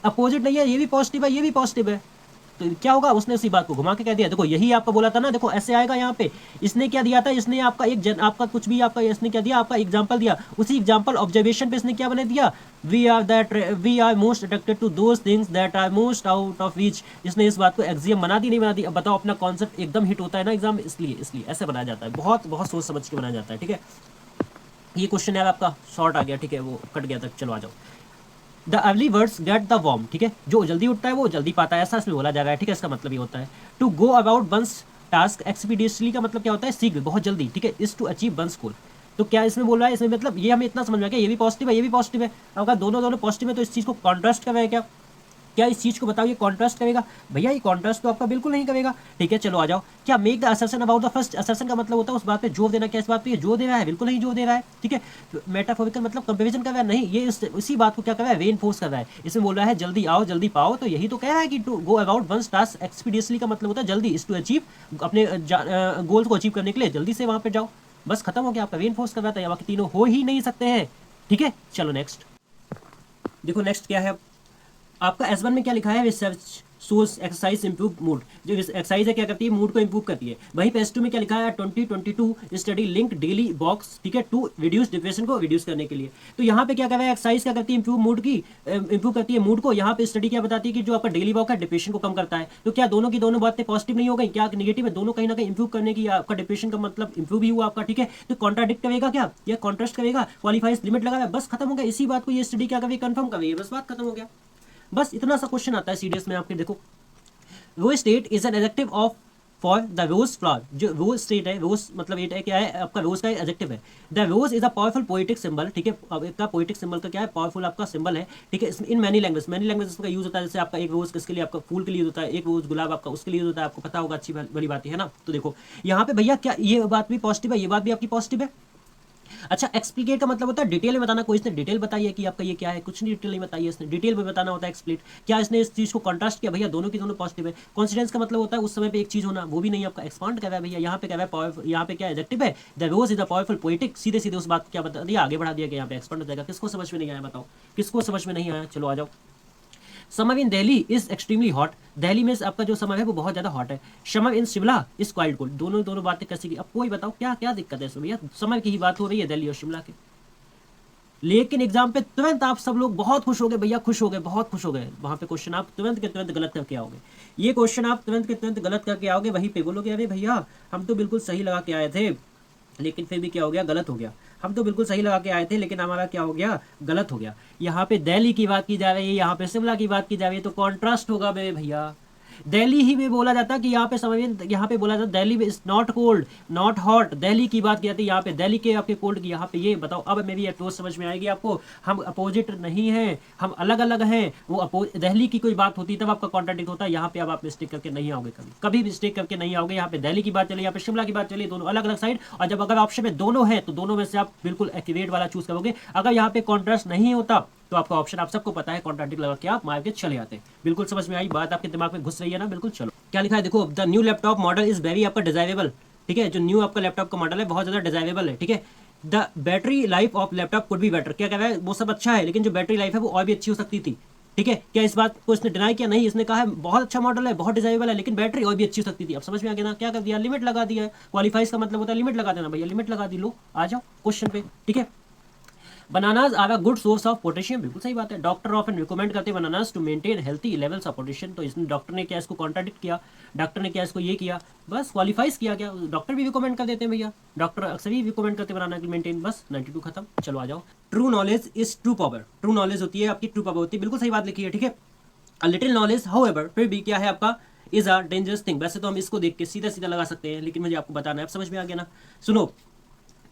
अपोजिट नहीं है, ये भी पॉजिटिव है ये भी पॉजिटिव है, तो क्या होगा, उसने उसी बात को घुमा के कह दिया, देखो यही आपका बोला था ना, देखो ऐसे आएगा यहाँ पे, इसने क्या दिया था, इसने आपका आपका कुछ भी आपका इसने क्या दिया, आपका एग्जांपल दिया, उसी एग्जांपल ऑब्जर्वेशन पे इसने क्या बना दिया, we are most attracted to those things that are most out of reach, इसने इस बात को एक्सियम बना दी नहीं बना दी, अब बताओ अपना कॉन्सेप्ट एकदम हिट होता है ना एग्जाम, इसलिए ऐसे बनाया जाता है, बहुत बहुत सोच समझ के बनाया जाता है, ठीक है, ये क्वेश्चन यार आपका शॉर्ट आ गया, ठीक है, वो कट गया था, चलो आ जाओ, the early birds get the worm, ठीक है, जो जल्दी उठता है वो जल्दी पाता है, ऐसा इसमें बोला जा रहा है, ठीक है, इसका मतलब ये होता है, to go about one's task expeditiously का मतलब क्या होता है, शीघ्र बहुत जल्दी, ठीक है, इज टू अचीव वंस गोल, तो क्या इसमें बोल रहा है, इसमें मतलब ये हमें इतना समझ में आ गया, ये भी पॉजिटिव है ये भी पॉजिटिव है, अगर दोनों पॉजिटिव है तो इस चीज़ को कॉन्ट्रास्ट कर रहा है क्या इस चीज को बताओ ये कॉन्ट्रास्ट करेगा, भैया ये कॉन्ट्रास्ट तो आपका बिल्कुल नहीं करेगा, ठीक है, चलो आ जाओ, क्या make the assertion about the first, assertion का मतलब होता है उस बात पे जोर देना, क्या इस बात पे ये जोर दे रहा है, बिल्कुल नहीं जोर दे रहा है, ठीक है, मेटाफोरिकल मतलब कंपैरिजन कर रहा है, नहीं ये इसी बात को क्या कर रहा है, रेनफोर्स कर रहा है, इसमें बोल रहा है जल्दी आओ जल्दी पाओ, तो यही तो कह रहा है कि to go about one's task expeditiously का मतलब होता है जल्दी, इस टू अचीव अपने गोल्स को अचीव करने के लिए जल्दी से वहां पे जाओ, बस खत्म हो गया आपका, रेनफोर्स कर रहा था, बाकी तीनों हो ही नहीं सकते हैं, ठीक है, चलो नेक्स्ट देखो, नेक्स्ट क्या है आपका S1 में क्या लिखा है, research source exercise improve mood, जो एक्सरसाइज है क्या करती है, मूड को इंप्रूव करती है, वहीं पे S2 में क्या लिखा है, 2022 स्टडी लिंक डेली बॉक्स, ठीक है, टू रिड्यूस डिप्रेशन को रिड्यूस करने के लिए, तो यहाँ पे क्या कर रहा है, एक्सरसाइज क्या करती है, इंप्रूव मूड की इंप्रूव करती है मूड को, यहाँ पे स्टडी क्या बताती है कि जो आपका डेली वॉक है डिप्रेशन को कम करता है, तो क्या दोनों की दोनों बातें पॉजिटिव नहीं हो गई, क्या निगेटिव है, दोनों कहीं ना कहीं इंप्रूव करने की, आपका डिप्रेशन का मतलब इंप्रूव ही हुआ आपका, ठीक है, तो कॉन्ट्राडिक्ट करेगा क्या, या कॉन्ट्रास्ट करेगा, क्वालिफाइज लिमिट लगा, बस खत्म हो गया, इसी बात को ये स्टडी क्या करेगी, कंफर्म करेगी, बस बात खत्म हो गया, बस इतना सा क्वेश्चन आता है सीडीएस में आपके, देखो roseate is an adjective of for the rose flower, जो रोज स्टेट है, रोज मतलब ये है क्या है, आपका रोज का एडजेक्टिव है, the rose is a powerful poetic symbol, ठीक है, अब इसका पोएटिक सिंबल का क्या है, पावरफुल आपका सिंबल है, ठीक है, इन मैनी लैंग्वेज इसका यूज होता है, जैसे आपका एक रोज किसके लिए, आपका फूल के लिए होता है, एक रोज गुलाब आपका उसके लिए होता है, आपको पता होगा, अच्छी बड़ी बात है ना, तो देखो यहाँ पे भैया क्या ये बात भी पॉजिटिव है, ये बात भी आपकी पॉजिटिव है, अच्छा एक्सप्लिकेट का मतलब होता है डिटेल में बताना, कोई इसने डिटेल बताई है कि आपका ये क्या है, कुछ नहीं डिटेल नहीं बताई है इसने, डिटेल में बताना होता है एक्सप्लिट, क्या इसने इस चीज को कॉन्ट्रास्ट किया, भैया दोनों की दोनों पॉजिटिव है, कॉन्सिडेंस का मतलब होता है उस समय पे एक चीज होना, वो भी नहीं आपका एक्सपांड कर रहा है, भैया यहाँ पे क्या है पावरफुल, यहाँ पे क्या एडजेक्टिव है, the rose is a powerful poetic, सीधे सीधे उस बात को क्या बता दिया, आगे बढ़ा दिया कि यहाँ पे एक्सपांड हो जाएगा, किसको समझ में नहीं आया बताओ, किसको समझ में नहीं आया, चलो आ जाओ, summer in Delhi is extremely hot, Delhi में आपका जो समर है वो बहुत ज्यादा हॉट है, summer in Shimla is quite cold, दोनों बातें कैसी की, अब कोई बताओ क्या क्या दिक्कत है इसमें, भैया समर की ही बात हो रही है दिल्ली और शिमला की, लेकिन एग्जाम पे तुरंत आप सब लोग बहुत खुश हो गए, भैया खुश हो गए, बहुत खुश हो गए, वहां पे क्वेश्चन आप तुरंत के तुरंत गलत करके आओगे, ये क्वेश्चन आप तुरंत के तुरंत गलत करके आओगे, वहीं पे बोलोगे अरे भैया हम तो बिल्कुल सही लगा के आए थे, लेकिन फिर भी क्या हो गया, गलत हो गया, हम तो बिल्कुल सही लगा के आए थे लेकिन हमारा क्या हो गया, गलत हो गया, यहाँ पे दिल्ली की बात की जा रही है, यहाँ पे शिमला की बात की जा रही है, तो कॉन्ट्रास्ट होगा मेरे भैया, दिल्ली ही में बोला जाता कि यहाँ पे समझ, यहाँ पे बोला जाता दिल्ली में is not cold not hot, Delhi की बात की जाती है, यहाँ पे दिल्ली के आपके कोल्ड की, यहाँ पे ये बताओ, अब मेरी अप्रोच समझ में आएगी आपको, हम अपोजिट नहीं है, हम अलग अलग हैं, वो दिल्ली की कोई बात होती तब आपका कॉन्ट्राडिक्ट होता है, यहाँ पे अब आप मिस्टेक करके नहीं आओगे, कभी मिस्टेक करके नहीं आओगे, यहाँ पे दिल्ली की बात चली, यहाँ पे शिमला की बात चली, दोनों अलग अलग साइड, और जब अगर ऑप्शन में दोनों है तो दोनों में से आप बिल्कुल एक्यूरेट वाला चूज करोगे, अगर यहाँ पे कॉन्ट्रास्ट नहीं होता तो आपका ऑप्शन आप सबको पता है कॉन्ट्राडिक्ट लगा के आप मार के चले आते हैं, बिल्कुल समझ में आई बात, आपके दिमाग में घुस रही है ना, बिल्कुल चलो क्या लिखा है, देखो the new laptop model is very आपका डिजायरेबल, ठीक है, जो न्यू आपका लैपटॉप का मॉडल है बहुत ज्यादा डिजायरेबल है, ठीक है, the battery life of laptop could be better, क्या कह रहा है, वो सब अच्छा है लेकिन जो बैटरी लाइफ है वो और भी अच्छी हो सकती थी, ठीक है, क्या इस बात को इसने डिनाई किया? नहीं, इसने कहा है बहुत अच्छा मॉडल है, बहुत डिजाइबल है, लेकिन बैटरी और भी अच्छी हो सकती थी। अब समझ में आ गया ना, क्या कर दिया, लिमिट लगा दिया है। क्वालिफाइज का मतलब होता है लिमिट लगा देना, भैया लिमिट लगा दी, लो आ जाओ क्वेश्चन पे। ठीक है, bananas are a good source of potassium, बिल्कुल सही बात है। डॉक्टर ऑफन रिकमेंड करते हैं bananas to maintain healthy levels of potassium. तो इसने डॉक्टर ने क्या इसको कॉन्ट्राडिक्ट किया, डॉक्टर ने क्या इसको ये किया, बस क्वालिफाइज किया क्या, डॉक्टर भी रिकमेंड कर देते हैं भैया, डॉक्टर अक्सर ही रिकमेंड करते हैं बनाना की मेंटेन। बस 92 खत्म, चलो आ जाओ। True knowledge is true power, true knowledge होती है आपकी ट्रू पावर होती है, बिल्कुल सही बात लिखी है। ठीक है, अ लिटिल नॉलेज हाउएवर, फिर भी क्या है आपका, इज अ डेंजरस थिंग। वैसे तो हम इसको देख के सीधा सीधा लगा सकते हैं, लेकिन मुझे आपको बताना है, अब समझ में आ गया ना। सुनो,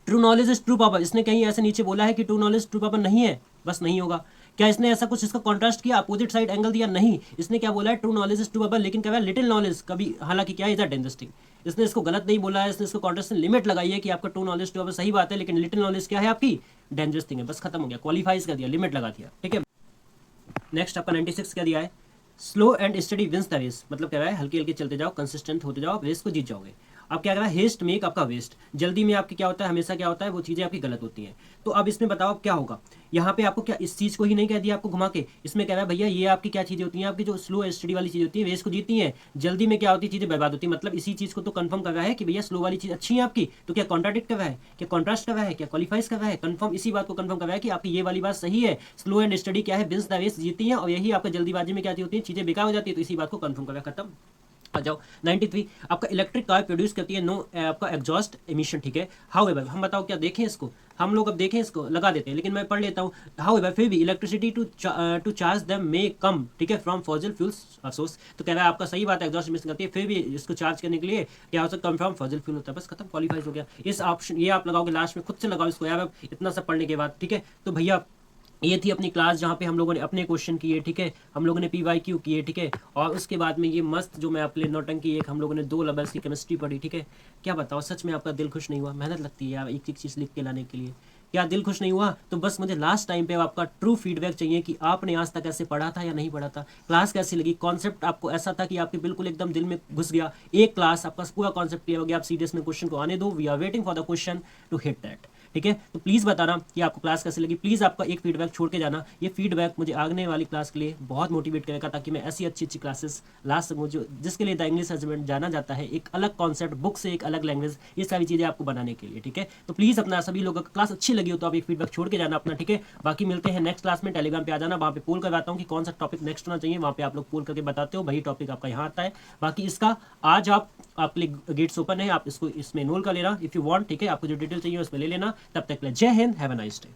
true knowledge is true power, इसने कहीं ऐसे नीचे बोला है कि ट्रू नॉलेज ट्रू पावर नहीं है, बस नहीं होगा। क्या इसने ऐसा कुछ इसका कॉन्ट्रास्ट किया, अपोजिट साइड एंगल दिया? नहीं, इसने क्या बोला है, true knowledge is true power, लेकिन क्या है लिटिल नॉलेज कभी, हालांकि क्या इज अ डेंजरस थिंग। इसने इसको गलत नहीं बोला है, इसने इसको कॉन्ट्रास्ट लिमिट लगाई है कि आपका ट्रू नॉलेज ट्रू पावर सही बात है, लेकिन लिटिल नॉलेज क्या है आपकी, डेंजरस थिंग है। बस खत्म हो गया, क्वालिफाइज कर दिया, लिमिट लगा दिया। ठीक है, नेक्स्ट आपका 96 क्या दिया है, slow and steady wins the race, मतलब क्या है हल्के हल्के चलते जाओ, कंसिस्टेंट होते जाओ, आप रेस को जीत जाओगे। अब क्या कह रहा है, हेस्ट मेक आपका वेस्ट, जल्दी में आपकी क्या होता है, हमेशा क्या होता है, वो चीज़ें आपकी गलत होती हैं। तो अब इसमें बताओ क्या होगा, यहाँ पे आपको क्या इस चीज़ को ही नहीं कह दिया आपको घुमा के, इसमें कह रहा है भैया ये आपकी क्या चीज़ें होती हैं, आपकी जो स्लो स्टडी वाली चीज़ होती है रेस को जीतती हैं, जल्दी में क्या होती है चीज़ें बर्बाद होती है। मतलब इसी चीज़ को तो कंफर्म कर रहा है कि भैया स्लो वाली चीज़ अच्छी है आपकी, तो क्या कॉन्ट्राडिक्ट कर रहा है, क्या कॉन्ट्रास्ट कर रहा है, क्या क्वालिफाइज कर रहा है, कंफर्म इसी बात को कंफर्म कर रहा है कि आपकी ये वाली बात सही है, स्लो एंड स्टडी क्या है, विंस द रेस जीती है, और यही आपका जल्दीबाजी में क्या होती है, चीज़ें बेकार हो जाती है। तो इसी बात को कंफर्म कर रहा है, खत्म। आ जाओ 93, आपका इलेक्ट्रिक कार प्रोड्यूस करती है नो आपका एग्जॉस्ट एमिशन। ठीक है, हाउएवर हम बताओ क्या देखें इसको, हम लोग अब देखें इसको लगा देते हैं, लेकिन मैं पढ़ लेता हूँ। हाउएवर फिर भी electricity to charge them may come, ठीक है, फ्रॉम फॉसिल फ्यूल्स सोर्स। तो कह रहा है आपका सही बात है, एग्जॉस्ट एमिशन करती है, फिर भी इसको चार्ज करने के लिए क्या हो सकता है, कम फ्रॉम फॉसिल फ्यूल होता है। बस खत्म, क्वालिफाइज हो गया। इस ऑप्शन ये आप लगाओगे लास्ट में, खुद से लगाओ इसको यार, अब इतना सब पढ़ने के बाद। ठीक है, तो भैया ये थी अपनी क्लास जहाँ पे हम लोगों ने अपने क्वेश्चन किए। ठीक है, हम लोगों ने PYQ किए। ठीक है, और उसके बाद में ये मस्त जो मैं अपने नौटंकी, एक हम लोगों ने 2 लेवल्स की केमिस्ट्री पढ़ी। ठीक है, क्या बताओ सच में आपका दिल खुश नहीं हुआ, मेहनत लगती है यार एक एक चीज़ लिख के लाने के लिए, क्या दिल खुश नहीं हुआ? तो बस मुझे लास्ट टाइम पे आपका ट्रू फीडबैक चाहिए कि आपने आज तक ऐसे पढ़ा था या नहीं पढ़ा था, क्लास कैसी लगी, कॉन्सेप्ट आपको ऐसा था कि आपके बिल्कुल एकदम दिल में घुस गया, एक क्लास आपका पूरा कॉन्सेप्ट क्लियर हो गया, आप सीरियस में क्वेश्चन को आने दो, we are waiting for the question to hit that. ठीक है, तो प्लीज़ बताना कि आपको क्लास कैसी लगी, प्लीज़ आपका एक फीडबैक छोड़ के जाना, ये फीडबैक मुझे आगने वाली क्लास के लिए बहुत मोटिवेट करेगा, ताकि मैं ऐसी अच्छी अच्छी क्लासेस ला सकूँ जो जिसके लिए द इंग्लिश हस्बैंड जाना जाता है, एक अलग कॉन्सेप्ट, बुक से एक अलग लैंग्वेज, ये सारी चीज़ें आपको बनाने के लिए। ठीक है, तो प्लीज़ अपना सभी लोगों को क्लास अच्छी लगी हो तो आप एक फीडबैक छोड़ के जाना अपना। ठीक है, बाकी मिलते हैं नेक्स्ट क्लास में, टेलीग्राम पे आ जाना, वहाँ पे पोल करवाता हूँ कि कौन सा टॉपिक नेक्स्ट होना चाहिए, वहाँ पे आप लोग पोल करके बताते हो, वही टॉपिक आपका यहाँ आता है। बाकी इसका आज आपके लिए गेट्स ओपन है, आप इसको इसमें इनरोल कर लेना इफ़ यू वांट। ठीक है, आपको जो डिटेल चाहिए उसमें ले लेना। तब तक के लिए जय Hind, have a nice day.